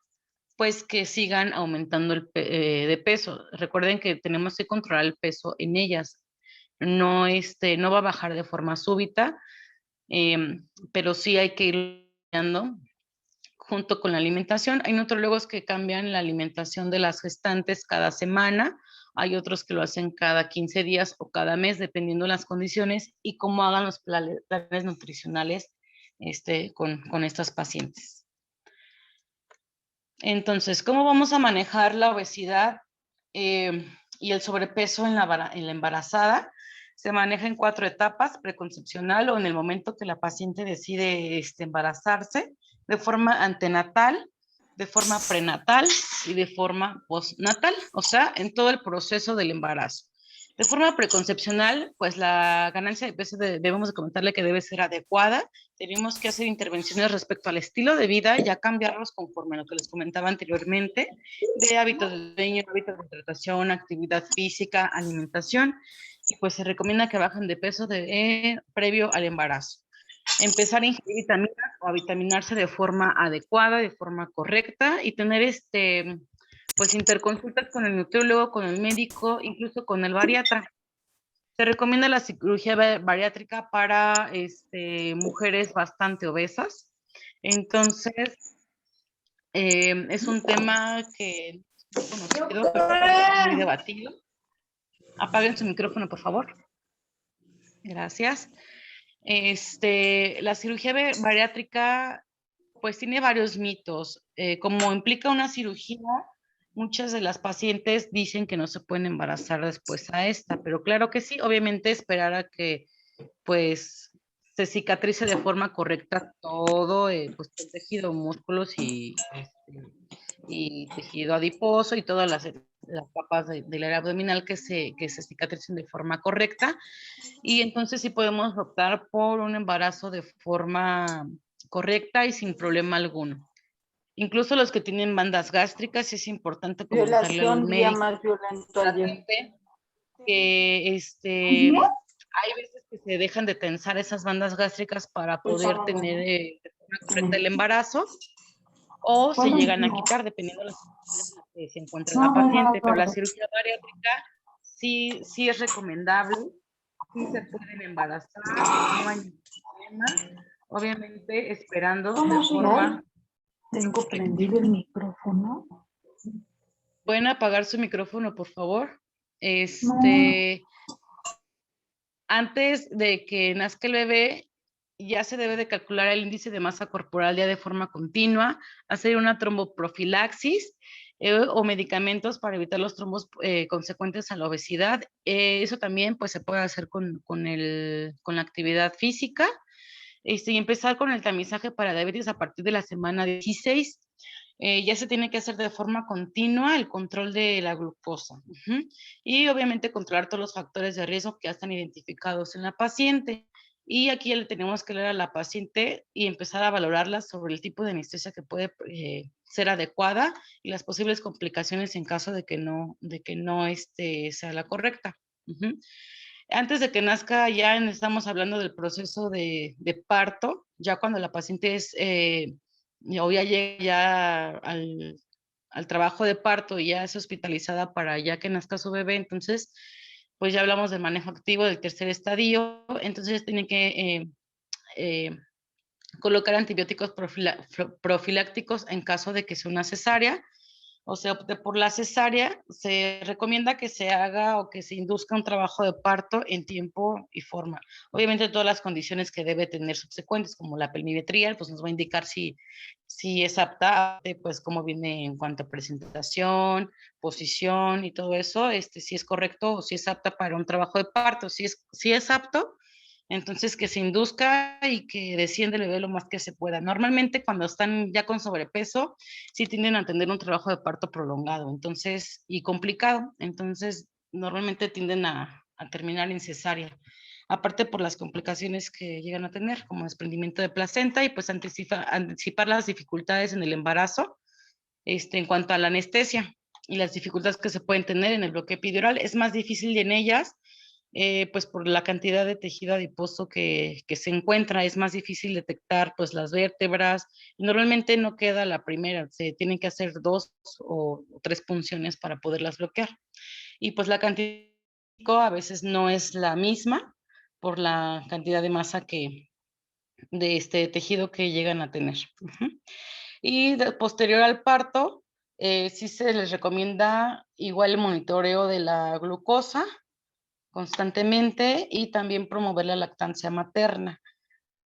Speaker 2: pues que sigan aumentando de peso. Recuerden que tenemos que controlar el peso en ellas. No, no va a bajar de forma súbita, pero sí hay que ir cambiando junto con la alimentación. Hay nutrólogos que cambian la alimentación de las gestantes cada semana, hay otros que lo hacen cada 15 días o cada mes, dependiendo de las condiciones y cómo hagan los planes nutricionales con estas pacientes. Entonces, ¿cómo vamos a manejar la obesidad y el sobrepeso en la embarazada? Se maneja en 4 etapas: preconcepcional o en el momento que la paciente decide embarazarse, de forma antenatal, de forma prenatal y de forma postnatal, o sea, en todo el proceso del embarazo. De forma preconcepcional, pues la ganancia de peso debemos de comentarle que debe ser adecuada. Tenemos que hacer intervenciones respecto al estilo de vida, ya cambiarlos conforme a lo que les comentaba anteriormente, de hábitos de sueño, hábitos de hidratación, actividad física, alimentación, y pues se recomienda que bajen de peso previo al embarazo. Empezar a ingerir vitaminas o a vitaminarse de forma adecuada, de forma correcta, y tener pues interconsultas con el nutriólogo, con el médico, incluso con el bariatra. Se recomienda la cirugía bariátrica para mujeres bastante obesas. Entonces, es un tema que es muy conocido, pero muy debatido. Apaguen su micrófono, por favor. Gracias. La cirugía bariátrica pues tiene varios mitos. Como implica una cirugía, muchas de las pacientes dicen que no se pueden embarazar después a esta, pero claro que sí, obviamente esperar a que pues se cicatrice de forma correcta todo, pues el tejido, músculos y tejido adiposo y todas las capas del área abdominal que se cicatricen de forma correcta. Y entonces sí podemos optar por un embarazo de forma correcta y sin problema alguno. Incluso los que tienen bandas gástricas, es importante comentarle al
Speaker 3: Violación, día
Speaker 2: médico
Speaker 3: más violento ayer.
Speaker 2: que hay veces que se dejan de tensar esas bandas gástricas para poder tener de forma correcta el embarazo, o se llegan a quitar dependiendo de la situación en la que se encuentre la paciente, pero la cirugía bariátrica sí es recomendable, sí se pueden embarazar, no hay ningún problema, obviamente esperando de forma...
Speaker 3: Tengo prendido el micrófono.
Speaker 2: ¿Pueden apagar su micrófono, por favor? Antes de que nazca el bebé, ya se debe de calcular el índice de masa corporal ya de forma continua, hacer una tromboprofilaxis o medicamentos para evitar los trombos consecuentes a la obesidad. Eso también pues se puede hacer con la actividad física. Y empezar con el tamizaje para diabetes a partir de la semana 16. Ya se tiene que hacer de forma continua el control de la glucosa. Y obviamente controlar todos los factores de riesgo que ya están identificados en la paciente. Y aquí ya le tenemos que leer a la paciente y empezar a valorarla sobre el tipo de anestesia que puede ser adecuada y las posibles complicaciones en caso de que no sea la correcta. Antes de que nazca, ya estamos hablando del proceso de parto, ya cuando la paciente o ya llega ya al trabajo de parto y ya es hospitalizada para ya que nazca su bebé, entonces, pues ya hablamos del manejo activo del tercer estadio, entonces tienen que colocar antibióticos profilácticos en caso de que sea una cesárea, o se opte por la cesárea, se recomienda que se haga o que se induzca un trabajo de parto en tiempo y forma. Obviamente todas las condiciones que debe tener subsecuentes, como la pelvimetría, pues nos va a indicar si es apta, pues cómo viene en cuanto a presentación, posición y todo eso, si es correcto o si es apta para un trabajo de parto. Si es apto, entonces que se induzca y que desciende el bebé lo más que se pueda. Normalmente cuando están ya con sobrepeso, sí tienden a tener un trabajo de parto prolongado, entonces, y complicado, entonces normalmente tienden a terminar en cesárea. Aparte por las complicaciones que llegan a tener, como desprendimiento de placenta y pues anticipar las dificultades en el embarazo, en cuanto a la anestesia y las dificultades que se pueden tener en el bloqueo epidural. Es más difícil en ellas, pues por la cantidad de tejido adiposo que se encuentra, es más difícil detectar pues las vértebras. Normalmente no queda la primera, se tienen que hacer 2 o 3 punciones para poderlas bloquear. Y pues la cantidad a veces no es la misma por la cantidad de masa de este tejido que llegan a tener. Y posterior al parto, sí se les recomienda igual el monitoreo de la glucosa constantemente y también promover la lactancia materna.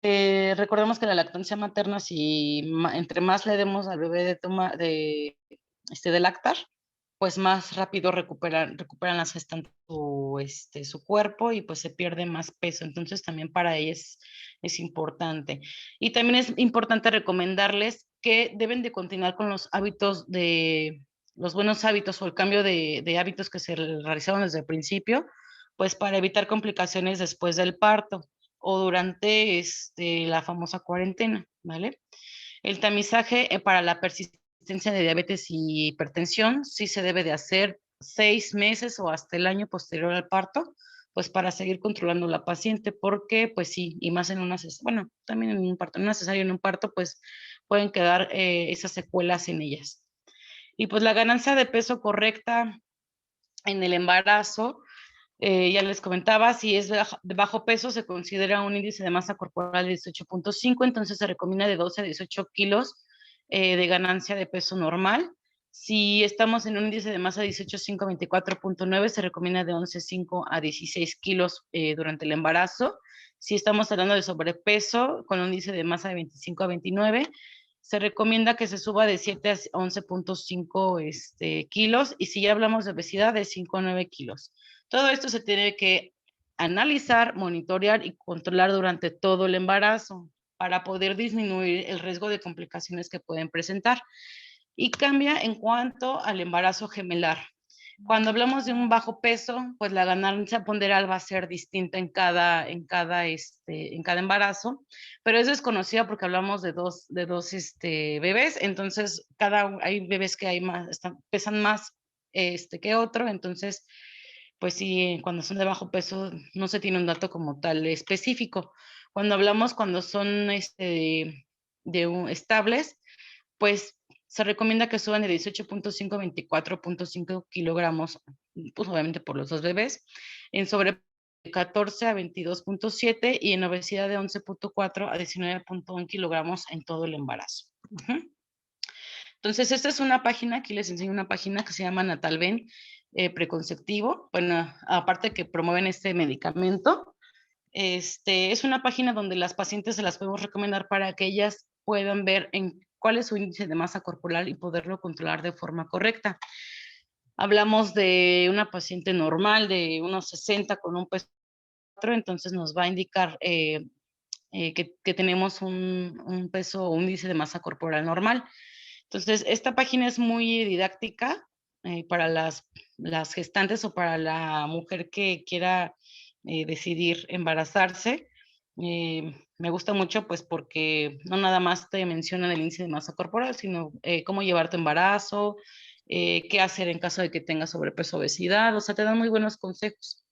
Speaker 2: Recordemos que la lactancia materna, si entre más le demos al bebé de lactar, pues más rápido recuperan las gestantes su cuerpo y pues se pierde más peso. Entonces también para ellas es importante. Y también es importante recomendarles que deben de continuar con los buenos hábitos o el cambio de hábitos que se realizaron desde el principio, pues para evitar complicaciones después del parto o durante la famosa cuarentena, ¿vale? El tamizaje para la persistencia de diabetes y hipertensión sí se debe de hacer 6 meses o hasta el año posterior al parto, pues para seguir controlando la paciente, porque pues sí, y más en una cesárea, bueno, también en un parto, en una cesárea y en un parto, pues pueden quedar esas secuelas en ellas. Y pues la ganancia de peso correcta en el embarazo, ya les comentaba, si es de bajo peso, se considera un índice de masa corporal de 18.5, entonces se recomienda de 12 a 18 kilos de ganancia de peso normal. Si estamos en un índice de masa 18.5 a 24.9, se recomienda de 11.5 a 16 kilos durante el embarazo. Si estamos hablando de sobrepeso, con un índice de masa de 25 a 29, se recomienda que se suba de 7 a 11.5 kilos, y si ya hablamos de obesidad, de 5 a 9 kilos. Todo esto se tiene que analizar, monitorear y controlar durante todo el embarazo para poder disminuir el riesgo de complicaciones que pueden presentar. Y cambia en cuanto al embarazo gemelar. Cuando hablamos de un bajo peso, pues la ganancia ponderal va a ser distinta en cada embarazo, pero es desconocida porque hablamos de dos bebés, entonces hay bebés que pesan más que otro, entonces pues sí, cuando son de bajo peso no se tiene un dato como tal específico. Cuando son estables, pues se recomienda que suban de 18.5 a 24.5 kilogramos, pues obviamente por los dos bebés, en sobrepeso de 14 a 22.7 y en obesidad de 11.4 a 19.1 kilogramos en todo el embarazo. Entonces, esta es una página, aquí les enseño una página que se llama Natalven Preconceptivo. Bueno, aparte que promueven este medicamento, es una página donde las pacientes se las podemos recomendar para que ellas puedan ver cuál es su índice de masa corporal y poderlo controlar de forma correcta. Hablamos de una paciente normal de unos 60 con un peso 4, entonces nos va a indicar que tenemos un peso o un índice de masa corporal normal. Entonces, esta página es muy didáctica para las gestantes o para la mujer que quiera decidir embarazarse. Me gusta mucho, pues, porque no nada más te mencionan el índice de masa corporal, sino cómo llevar tu embarazo, qué hacer en caso de que tengas sobrepeso o obesidad, o sea, te dan muy buenos consejos.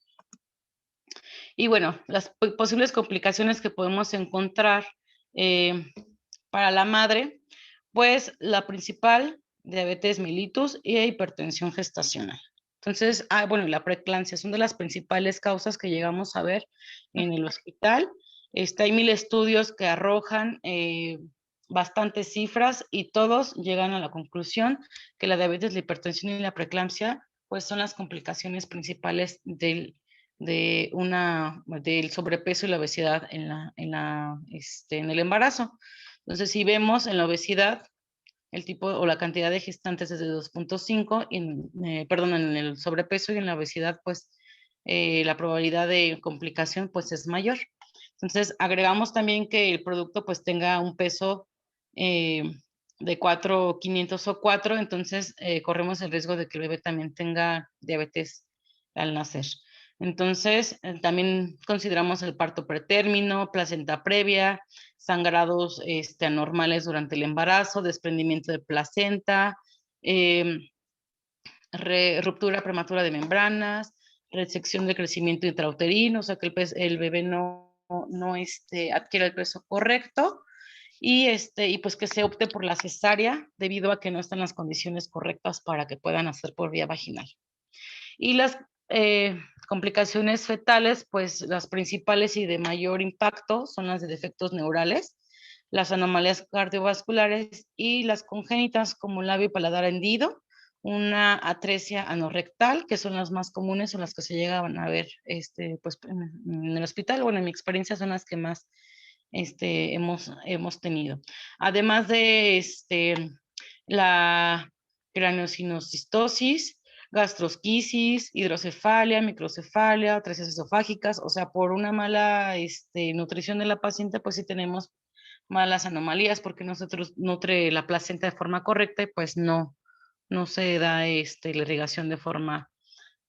Speaker 2: Y bueno, las posibles complicaciones que podemos encontrar para la madre, pues la principal, diabetes mellitus y hipertensión gestacional. Entonces, bueno, la preeclampsia son de las principales causas que llegamos a ver en el hospital. Hay 1000 estudios que arrojan bastantes cifras y todos llegan a la conclusión que la diabetes, la hipertensión y la preeclampsia pues son las complicaciones principales del sobrepeso y la obesidad en el embarazo. Entonces, si vemos en la obesidad, el tipo o la cantidad de gestantes es de 2.5, perdón, en el sobrepeso y en la obesidad, pues la probabilidad de complicación pues es mayor. Entonces, agregamos también que el producto pues tenga un peso de 4.500 o 4, entonces corremos el riesgo de que el bebé también tenga diabetes al nacer. Entonces, también consideramos el parto pretérmino, placenta previa, sangrados anormales durante el embarazo, desprendimiento de placenta, ruptura prematura de membranas, resección de crecimiento intrauterino, o sea que el bebé no adquiere el peso correcto, y pues que se opte por la cesárea debido a que no están las condiciones correctas para que puedan hacer por vía vaginal. Y las complicaciones fetales, pues las principales y de mayor impacto son las de defectos neurales, las anomalías cardiovasculares y las congénitas como labio y paladar hendido, una atresia anorrectal, que son las más comunes o las que se llegan a ver pues, en el hospital. Bueno, en mi experiencia son las que más hemos tenido. Además de la craneosinocistosis, gastrosquisis, hidrocefalia, microcefalia, atresia esofágicas, o sea, por una mala nutrición de la paciente, pues sí tenemos malas anomalías porque nosotros nutre la placenta de forma correcta y pues no se da la irrigación de forma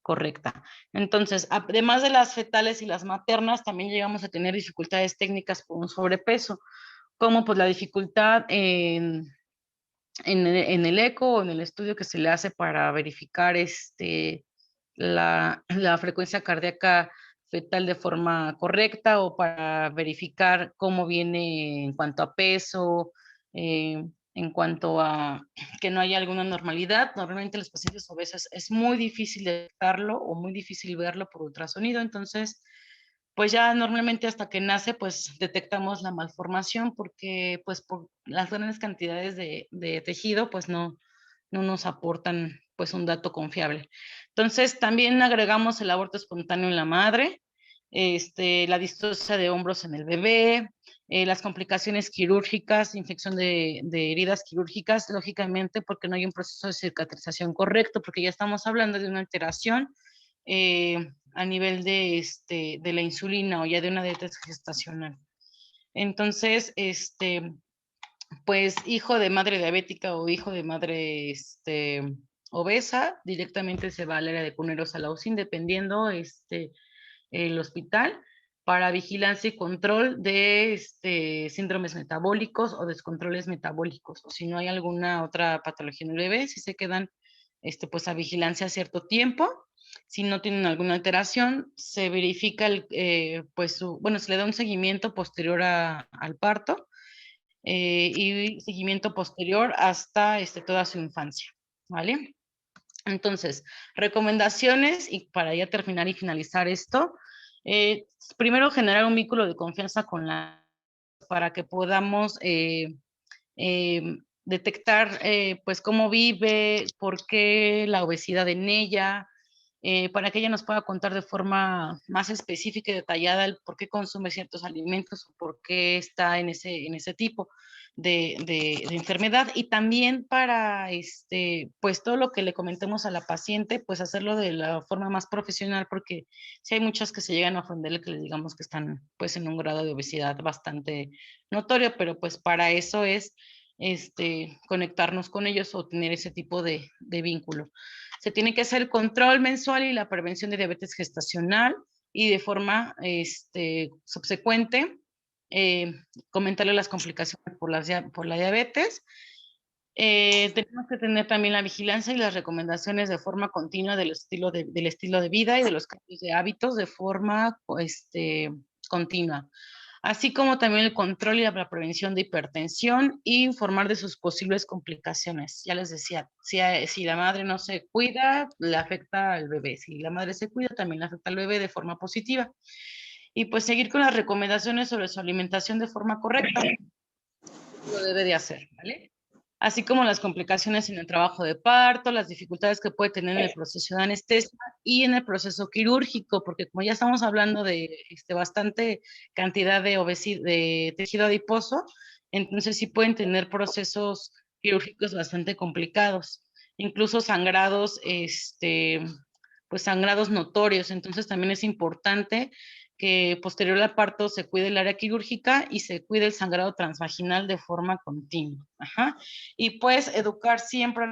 Speaker 2: correcta. Entonces, además de las fetales y las maternas, también llegamos a tener dificultades técnicas por un sobrepeso, como pues la dificultad en el eco o en el estudio que se le hace para verificar la frecuencia cardíaca fetal de forma correcta o para verificar cómo viene en cuanto a peso, en cuanto a que no haya alguna normalidad. Normalmente los pacientes obesos es muy difícil detectarlo o muy difícil verlo por ultrasonido, entonces pues ya normalmente hasta que nace, pues detectamos la malformación porque pues por las grandes cantidades de tejido, pues no nos aportan pues un dato confiable. Entonces también agregamos el aborto espontáneo en la madre, la distocia de hombros en el bebé, las complicaciones quirúrgicas, infección de heridas quirúrgicas, lógicamente porque no hay un proceso de cicatrización correcto, porque ya estamos hablando de una alteración a nivel de la insulina o ya de una diabetes gestacional. Entonces, pues hijo de madre diabética o hijo de madre obesa, directamente se va al área de cuneros a la UCI, dependiendo el hospital, para vigilancia y control de síndromes metabólicos o descontroles metabólicos, o si no hay alguna otra patología en el bebé, si se quedan pues a vigilancia cierto tiempo. Si no tienen alguna alteración, se verifica se le da un seguimiento posterior al parto y seguimiento posterior hasta toda su infancia, ¿vale? Entonces, recomendaciones, y para ya terminar y finalizar esto, primero generar un vínculo de confianza para que podamos detectar pues cómo vive, por qué la obesidad en ella, para que ella nos pueda contar de forma más específica y detallada el por qué consume ciertos alimentos o por qué está en ese tipo de enfermedad, y también para pues todo lo que le comentemos a la paciente, pues hacerlo de la forma más profesional, porque si hay muchas que se llegan a ofender que les digamos que están pues en un grado de obesidad bastante notorio, pero pues para eso es conectarnos con ellos o tener ese tipo de vínculo. Se tiene que hacer el control mensual y la prevención de diabetes gestacional, y de forma subsecuente comentarle las complicaciones por la diabetes. Tenemos que tener también la vigilancia y las recomendaciones de forma continua del estilo de vida y de los cambios de hábitos de forma continua, así como también el control y la prevención de hipertensión e informar de sus posibles complicaciones. Ya les decía, si la madre no se cuida, le afecta al bebé. Si la madre se cuida, también le afecta al bebé de forma positiva. Y pues seguir con las recomendaciones sobre su alimentación de forma correcta. lo debe de hacer, ¿vale? Así como las complicaciones en el trabajo de parto, las dificultades que puede tener en el proceso de anestesia y en el proceso quirúrgico, porque como ya estamos hablando de bastante cantidad de de tejido adiposo, entonces sí pueden tener procesos quirúrgicos bastante complicados, incluso sangrados, pues sangrados notorios. Entonces también es importante que posterior al parto se cuide el área quirúrgica y se cuide el sangrado transvaginal de forma continua. Ajá. Y pues educar siempre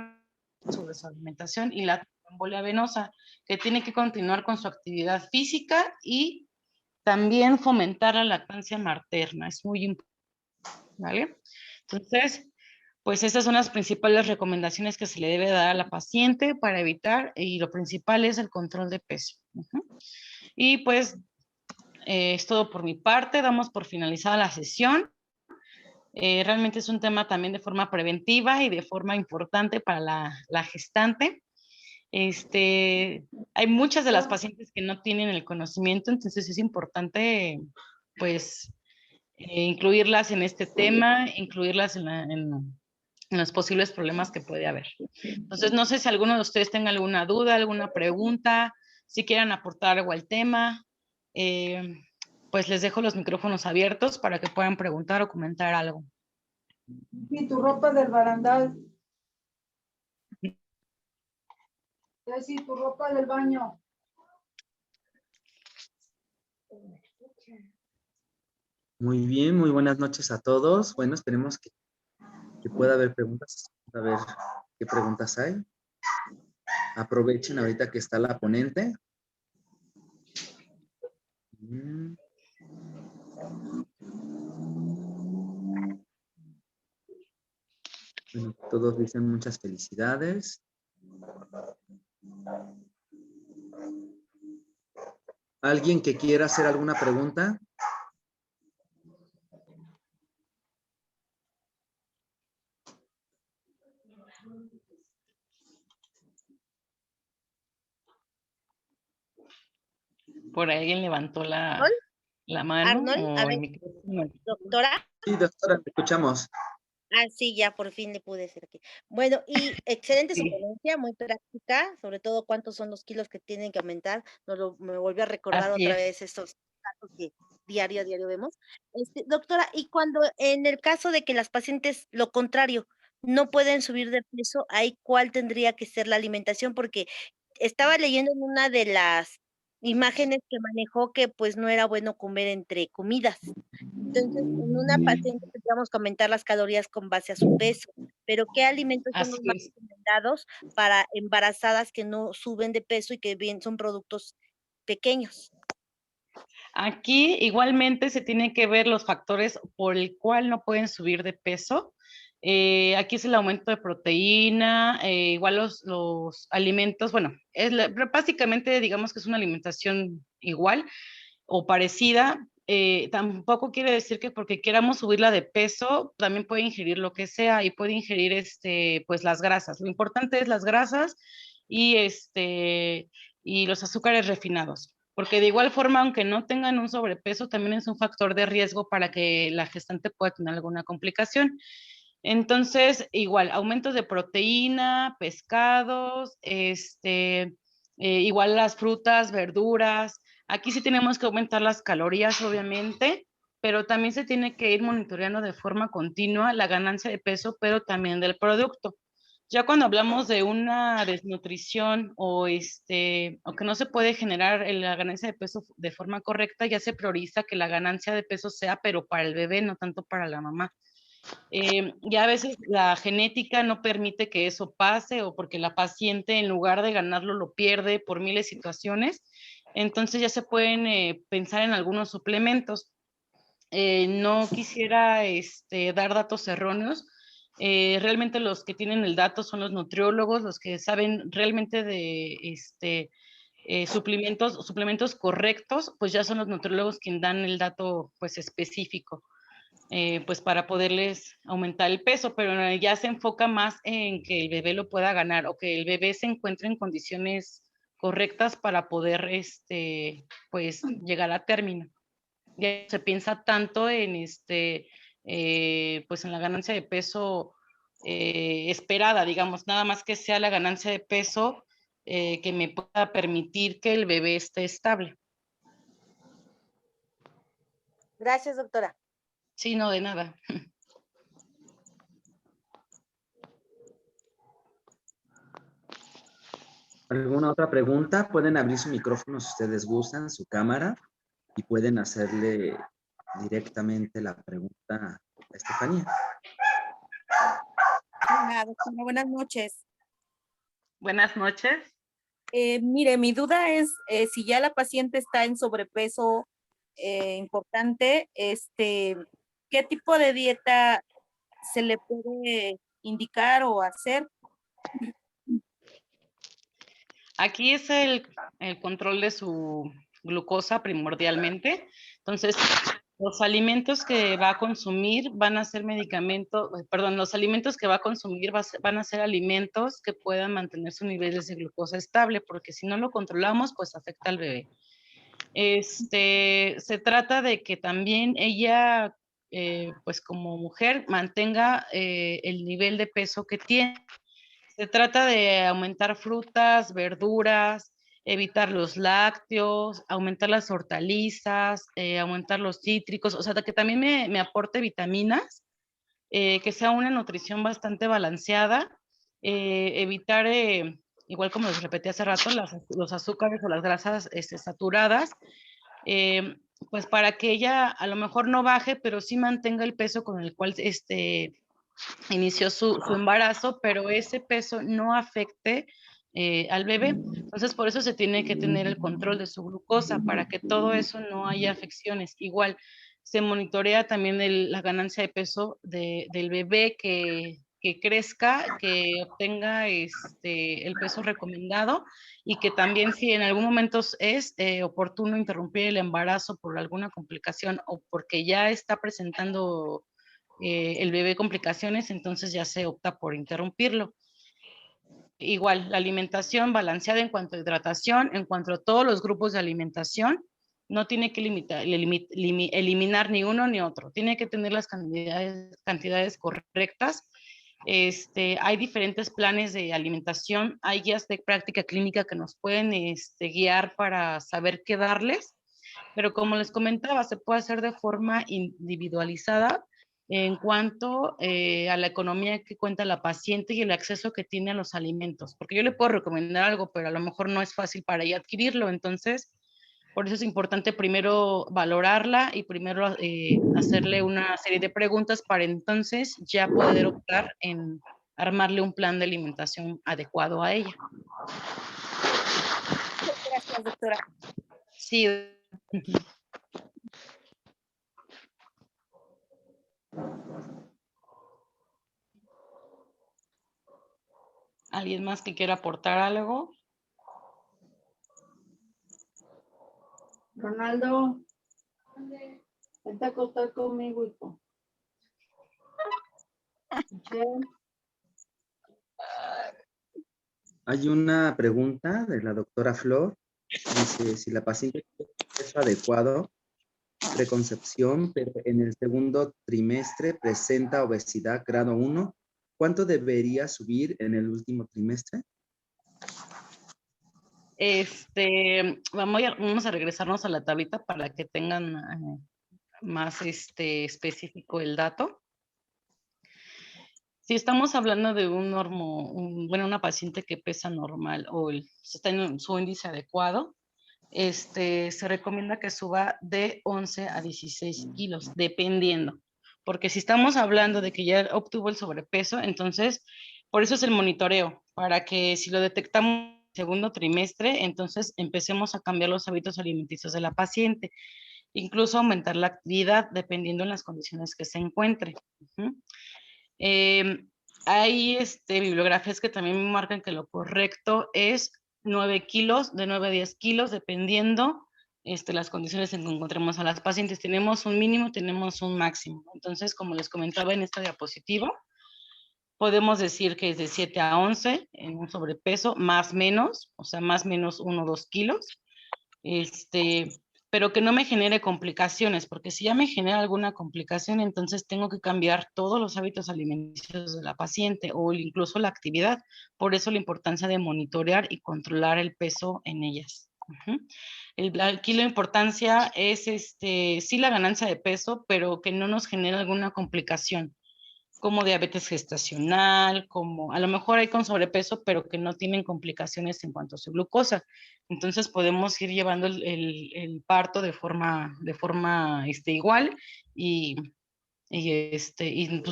Speaker 2: sobre su alimentación y la embolia venosa, que tiene que continuar con su actividad física y también fomentar la lactancia materna. Es muy importante, ¿vale? Entonces, pues estas son las principales recomendaciones que se le debe dar a la paciente para evitar, y lo principal es el control de peso. Y pues es todo por mi parte, damos por finalizada la sesión. Realmente es un tema también de forma preventiva y de forma importante para la gestante. Hay muchas de las pacientes que no tienen el conocimiento, entonces es importante pues incluirlas en este tema, incluirlas en los posibles problemas que puede haber. Entonces, no sé si alguno de ustedes tenga alguna duda, alguna pregunta, si quieran aportar algo al tema, pues les dejo los micrófonos abiertos para que puedan preguntar o comentar algo.
Speaker 3: Y tu ropa del barandal. Sí, tu ropa del baño.
Speaker 1: Muy bien, muy buenas noches a todos. Bueno, esperemos que pueda haber preguntas. A ver qué preguntas hay. Aprovechen ahorita que está la ponente. Bueno, todos dicen muchas felicidades. ¿Alguien que quiera hacer alguna pregunta?
Speaker 2: Por ahí alguien levantó la mano.
Speaker 4: Arnold,
Speaker 2: o
Speaker 4: a
Speaker 2: el
Speaker 4: ver,
Speaker 2: micrófono.
Speaker 4: doctora.
Speaker 1: Sí, doctora, te escuchamos.
Speaker 4: Ah, sí, ya por fin le pude decir aquí. Bueno, y excelente su
Speaker 2: Sí.
Speaker 4: ponencia, muy práctica, sobre todo cuántos son los kilos que tienen que aumentar. Me volvió a recordar
Speaker 2: Así
Speaker 4: otra
Speaker 2: es.
Speaker 4: vez estos datos que diario a diario vemos. Doctora, y cuando en el caso de que las pacientes, lo contrario, no pueden subir de peso, ahí cuál tendría que ser la alimentación, porque estaba leyendo en una de las imágenes que manejó que pues no era bueno comer entre comidas. Entonces, en una paciente tendríamos que aumentar las calorías con base a su peso, pero ¿qué alimentos son
Speaker 2: Así
Speaker 4: los más
Speaker 2: es.
Speaker 4: recomendados para embarazadas que no suben de peso y que bien son productos pequeños?
Speaker 2: Aquí igualmente se tienen que ver los factores por el cual no pueden subir de peso. Aquí es el aumento de proteína, igual los alimentos, bueno, básicamente digamos que es una alimentación igual o parecida. Tampoco quiere decir que porque queramos subirla de peso, también puede ingerir lo que sea y puede ingerir pues las grasas. Lo importante es las grasas y, y los azúcares refinados, porque de igual forma, aunque no tengan un sobrepeso, también es un factor de riesgo para que la gestante pueda tener alguna complicación. Entonces, igual, aumentos de proteína, pescados, igual las frutas, verduras. Aquí sí tenemos que aumentar las calorías, obviamente, pero también se tiene que ir monitoreando de forma continua la ganancia de peso, pero también del producto. Ya cuando hablamos de una desnutrición o que no se puede generar la ganancia de peso de forma correcta, ya se prioriza que la ganancia de peso sea, pero para el bebé, no tanto para la mamá. Ya a veces la genética no permite que eso pase o porque la paciente en lugar de ganarlo lo pierde por miles de situaciones. Entonces ya se pueden pensar en algunos suplementos. No quisiera dar datos erróneos. Realmente los que tienen el dato son los nutriólogos, los que saben realmente de suplementos correctos, pues ya son los nutriólogos quienes dan el dato pues específico. Pues para poderles aumentar el peso, pero ya se enfoca más en que el bebé lo pueda ganar o que el bebé se encuentre en condiciones correctas para poder pues llegar a término. Ya se piensa tanto en pues en la ganancia de peso esperada, digamos, nada más que sea la ganancia de peso que me pueda permitir que el bebé esté estable.
Speaker 4: Gracias, doctora.
Speaker 2: Sí, no, de nada.
Speaker 1: ¿Alguna otra pregunta? Pueden abrir su micrófono si ustedes gustan, su cámara, y pueden hacerle directamente la pregunta a Estefanía.
Speaker 5: Hola, doctora, buenas noches.
Speaker 2: Buenas noches.
Speaker 5: Mire, mi duda es si ya la paciente está en sobrepeso importante, ¿qué tipo de dieta se le puede indicar o hacer?
Speaker 2: Aquí es el control de su glucosa primordialmente. Entonces, los alimentos que va a consumir van a ser los alimentos que va a consumir van a ser alimentos que puedan mantener su nivel de glucosa estable, porque si no lo controlamos, pues afecta al bebé. Se trata de que también ella, pues como mujer, mantenga el nivel de peso que tiene. Se trata de aumentar frutas, verduras, evitar los lácteos, aumentar las hortalizas, aumentar los cítricos, o sea, que también me aporte vitaminas, que sea una nutrición bastante balanceada, evitar, igual como les repetí hace rato, los azúcares o las grasas saturadas, pues para que ella a lo mejor no baje, pero sí mantenga el peso con el cual inició su embarazo, pero ese peso no afecte al bebé. Entonces, por eso se tiene que tener el control de su glucosa, para que todo eso no haya afecciones. Igual, se monitorea también la ganancia de peso del bebé que crezca, que obtenga el peso recomendado y que también si en algún momento es oportuno interrumpir el embarazo por alguna complicación o porque ya está presentando el bebé complicaciones, entonces ya se opta por interrumpirlo. Igual, la alimentación balanceada en cuanto a hidratación, en cuanto a todos los grupos de alimentación, no tiene que eliminar ni uno ni otro, tiene que tener las cantidades correctas. Hay diferentes planes de alimentación, hay guías de práctica clínica que nos pueden guiar para saber qué darles, pero como les comentaba, se puede hacer de forma individualizada en cuanto a la economía que cuenta la paciente y el acceso que tiene a los alimentos, porque yo le puedo recomendar algo, pero a lo mejor no es fácil para ella adquirirlo, entonces por eso es importante primero valorarla y primero hacerle una serie de preguntas para entonces ya poder optar en armarle un plan de alimentación adecuado a ella.
Speaker 5: Gracias, doctora.
Speaker 2: Sí. ¿Alguien más que quiera aportar algo?
Speaker 3: Ronaldo, vente a acostar conmigo, hijo. Michelle.
Speaker 1: Hay una pregunta de la doctora Flor. Dice, si la paciente tiene peso adecuado, preconcepción, pero en el segundo trimestre presenta obesidad grado 1, ¿cuánto debería subir en el último trimestre?
Speaker 2: Vamos a regresarnos a la tablita para que tengan más específico el dato. Si estamos hablando de una paciente que pesa normal o está en su índice adecuado, se recomienda que suba de 11 a 16 kilos, dependiendo. Porque si estamos hablando de que ya obtuvo el sobrepeso, entonces, por eso es el monitoreo, para que si lo detectamos en el segundo trimestre, entonces empecemos a cambiar los hábitos alimenticios de la paciente, incluso aumentar la actividad, dependiendo en las condiciones que se encuentre. Hay bibliografías que también me marcan que lo correcto es 9 kilos, de 9 a 10 kilos, dependiendo las condiciones en que encontremos a las pacientes. Tenemos un mínimo, tenemos un máximo. Entonces, como les comentaba en esta diapositiva, podemos decir que es de 7 a 11 en un sobrepeso, más menos, o sea, más menos 1 o 2 kilos. pero que no me genere complicaciones, porque si ya me genera alguna complicación, entonces tengo que cambiar todos los hábitos alimenticios de la paciente o incluso la actividad. Por eso la importancia de monitorear y controlar el peso en ellas. Aquí la importancia es sí la ganancia de peso, pero que no nos genere alguna complicación, como diabetes gestacional, como a lo mejor hay con sobrepeso, pero que no tienen complicaciones en cuanto a su glucosa. Entonces podemos ir llevando el parto de forma igual y pues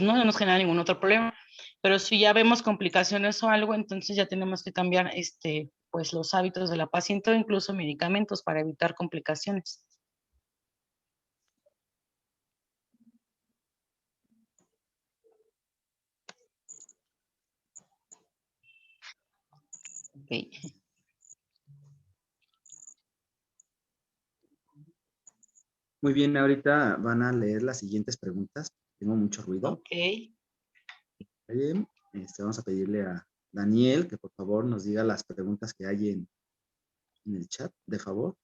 Speaker 2: no nos genera ningún otro problema. Pero si ya vemos complicaciones o algo, entonces ya tenemos que cambiar pues los hábitos de la paciente o incluso medicamentos para evitar complicaciones. Okay.
Speaker 1: Muy bien, ahorita van a leer las siguientes preguntas. Tengo mucho ruido.
Speaker 2: Ok.
Speaker 1: Bien, vamos a pedirle a Daniel que por favor nos diga las preguntas que hay en el chat, de favor.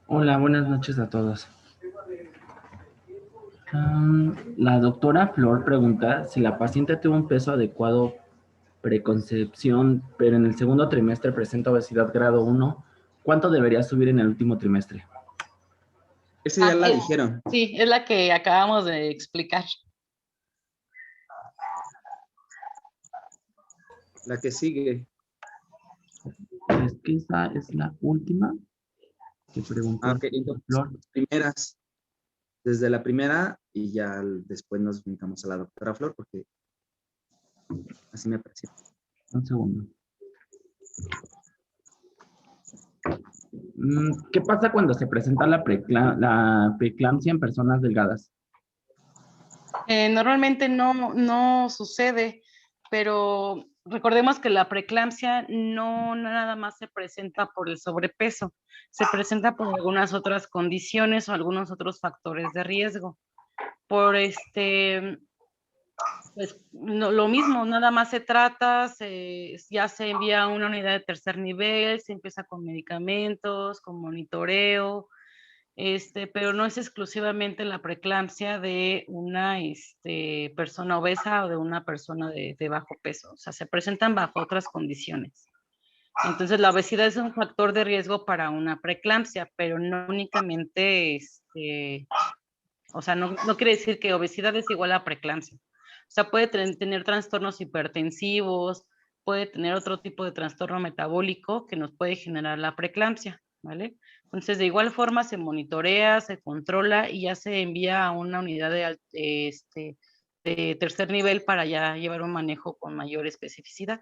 Speaker 6: Hola, buenas noches a todos. La doctora Flor pregunta si la paciente tuvo un peso adecuado preconcepción, pero en el segundo trimestre presenta obesidad grado 1, ¿cuánto debería subir en el último trimestre?
Speaker 1: Esa ya la dijeron.
Speaker 2: Sí, es la que acabamos de explicar.
Speaker 1: La que sigue.
Speaker 6: Es que esa es la última que preguntó
Speaker 1: Ok, entonces,
Speaker 6: Flor.
Speaker 1: las primeras, desde la primera y ya después nos brincamos a la doctora Flor porque así me pareció.
Speaker 6: Un segundo. ¿Qué pasa cuando se presenta la preeclampsia en personas delgadas?
Speaker 2: Normalmente no sucede, pero recordemos que la preeclampsia no nada más se presenta por el sobrepeso, se presenta por algunas otras condiciones o algunos otros factores de riesgo. Por pues lo mismo, nada más se trata, ya se envía a una unidad de tercer nivel, se empieza con medicamentos, con monitoreo, pero no es exclusivamente la preeclampsia de una persona obesa o de una persona de bajo peso, o sea, se presentan bajo otras condiciones. Entonces, la obesidad es un factor de riesgo para una preeclampsia, pero no únicamente, o sea, no quiere decir que obesidad es igual a preeclampsia. O sea, puede tener trastornos hipertensivos, puede tener otro tipo de trastorno metabólico que nos puede generar la preeclampsia, ¿vale? Entonces, de igual forma se monitorea, se controla y ya se envía a una unidad de tercer nivel para ya llevar un manejo con mayor especificidad.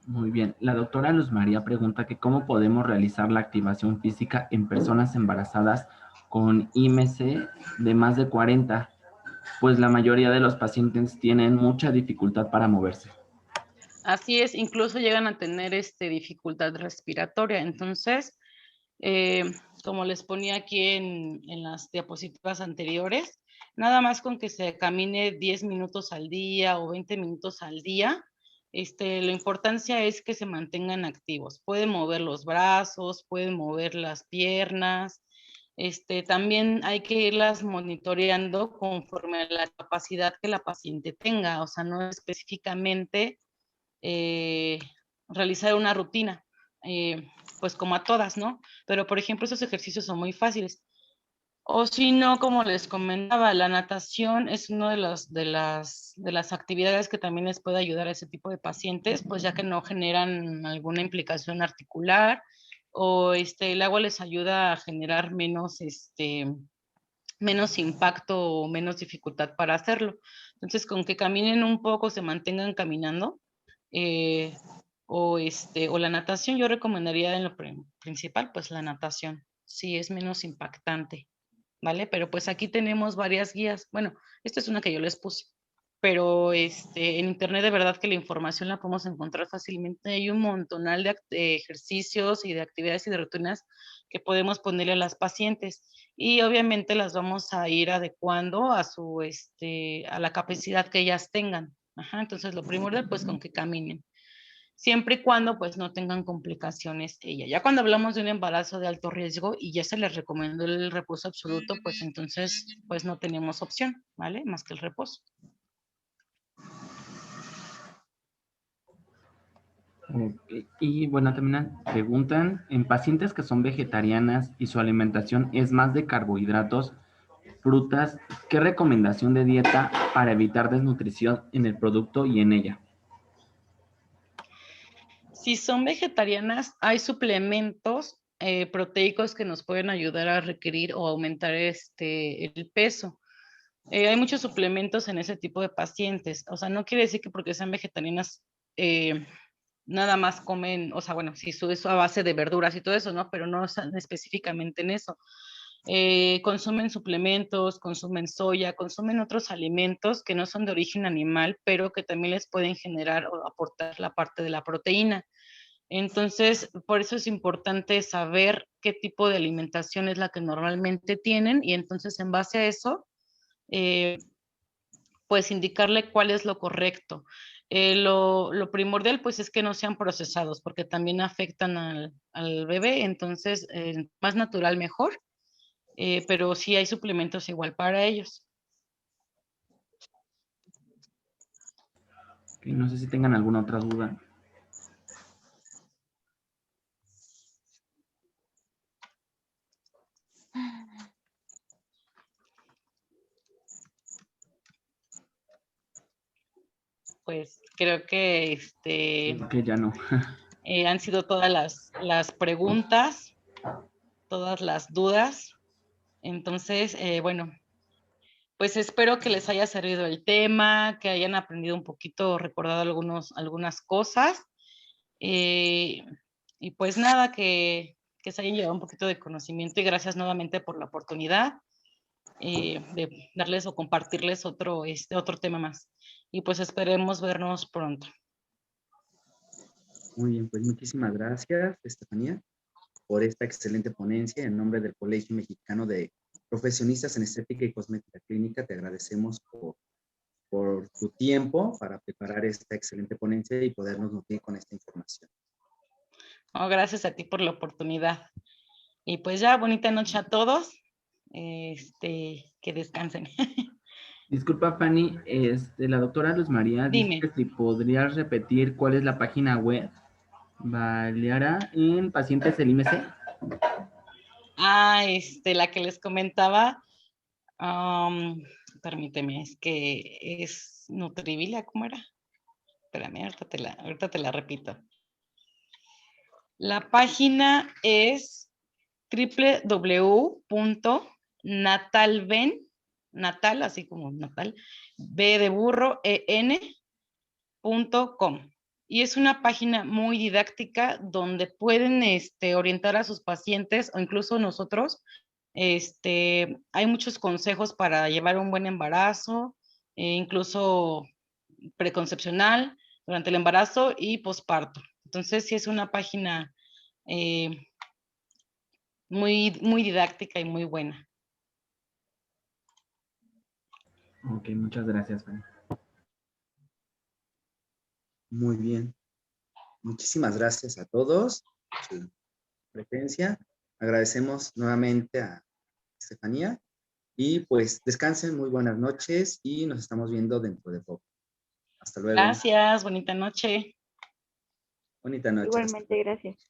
Speaker 6: Muy bien. La doctora Luz María pregunta que cómo podemos realizar la activación física en personas embarazadas con IMC de más de 40, pues la mayoría de los pacientes tienen mucha dificultad para moverse.
Speaker 2: Así es, incluso llegan a tener dificultad respiratoria. Entonces, como les ponía aquí en las diapositivas anteriores, nada más con que se camine 10 minutos al día o 20 minutos al día, la importancia es que se mantengan activos. Pueden mover los brazos, pueden mover las piernas. También hay que irlas monitoreando conforme a la capacidad que la paciente tenga, o sea, no específicamente realizar una rutina, pues como a todas, ¿no? Pero, por ejemplo, esos ejercicios son muy fáciles. O si no, como les comentaba, la natación es una de las actividades que también les puede ayudar a ese tipo de pacientes, pues ya que no generan alguna implicación articular o el agua les ayuda a generar menos impacto o menos dificultad para hacerlo. Entonces, con que caminen un poco, se mantengan caminando, o la natación, yo recomendaría en lo principal, pues la natación, sí es menos impactante, ¿vale? Pero pues aquí tenemos varias guías, bueno, esta es una que yo les puse, pero en internet de verdad que la información la podemos encontrar fácilmente, hay un montonal de ejercicios y de actividades y de rutinas que podemos ponerle a las pacientes. Y obviamente las vamos a ir adecuando a su, a la capacidad que ellas tengan. Ajá, entonces lo primordial, pues, con que caminen. Siempre y cuando, pues, no tengan complicaciones ella. Ya cuando hablamos de un embarazo de alto riesgo y ya se les recomendó el reposo absoluto, pues, entonces, pues, no tenemos opción, ¿vale? Más que el reposo.
Speaker 6: Ok. Y bueno, también preguntan, en pacientes que son vegetarianas y su alimentación es más de carbohidratos, frutas, ¿qué recomendación de dieta para evitar desnutrición en el producto y en ella?
Speaker 2: Si son vegetarianas, hay suplementos proteicos que nos pueden ayudar a requerir o aumentar el peso. Hay muchos suplementos en ese tipo de pacientes. O sea, no quiere decir que porque sean vegetarianas nada más comen, o sea, bueno, sí, eso a base de verduras y todo eso, ¿no? Pero no específicamente en eso. Consumen suplementos, consumen soya, consumen otros alimentos que no son de origen animal, pero que también les pueden generar o aportar la parte de la proteína. Entonces, por eso es importante saber qué tipo de alimentación es la que normalmente tienen y entonces en base a eso, pues indicarle cuál es lo correcto. Lo primordial, pues, es que no sean procesados, porque también afectan al bebé, entonces, más natural mejor, pero sí hay suplementos igual para ellos.
Speaker 6: Okay, no sé si tengan alguna otra duda.
Speaker 2: Pues creo que
Speaker 6: Que ya no.
Speaker 2: han sido todas las preguntas, todas las dudas. Entonces, bueno, pues espero que les haya servido el tema, que hayan aprendido un poquito, recordado algunas cosas. Y pues nada, que se hayan llevado un poquito de conocimiento y gracias nuevamente por la oportunidad de darles o compartirles otro tema más. Y pues esperemos vernos pronto.
Speaker 1: Muy bien, pues muchísimas gracias, Estefanía, por esta excelente ponencia. En nombre del Colegio Mexicano de Profesionistas en Estética y Cosmética Clínica, te agradecemos por tu tiempo para preparar esta excelente ponencia y podernos nutrir con esta información.
Speaker 2: Oh, gracias a ti por la oportunidad. Y pues ya, bonita noche a todos. Que descansen.
Speaker 6: Disculpa, Fanny, la doctora Luz María dice
Speaker 2: Dime.
Speaker 6: que si podrías repetir cuál es la página web Baleara en pacientes del IMC.
Speaker 2: La que les comentaba, permíteme, es que es Nutrivila, ¿cómo era? Espérame, ahorita te la repito. La página es www.natalben, natal, así como natal, b de burro, en.com. Y es una página muy didáctica donde pueden orientar a sus pacientes o incluso nosotros. Hay muchos consejos para llevar un buen embarazo, incluso preconcepcional, durante el embarazo y posparto. Entonces, sí es una página muy, muy didáctica y muy buena.
Speaker 6: Ok, muchas gracias, Fanny.
Speaker 1: Muy bien. Muchísimas gracias a todos por su presencia. Agradecemos nuevamente a Estefanía y pues descansen, muy buenas noches y nos estamos viendo dentro de poco. Hasta luego.
Speaker 2: Gracias, bonita noche.
Speaker 1: Bonita noche.
Speaker 7: Igualmente, gracias.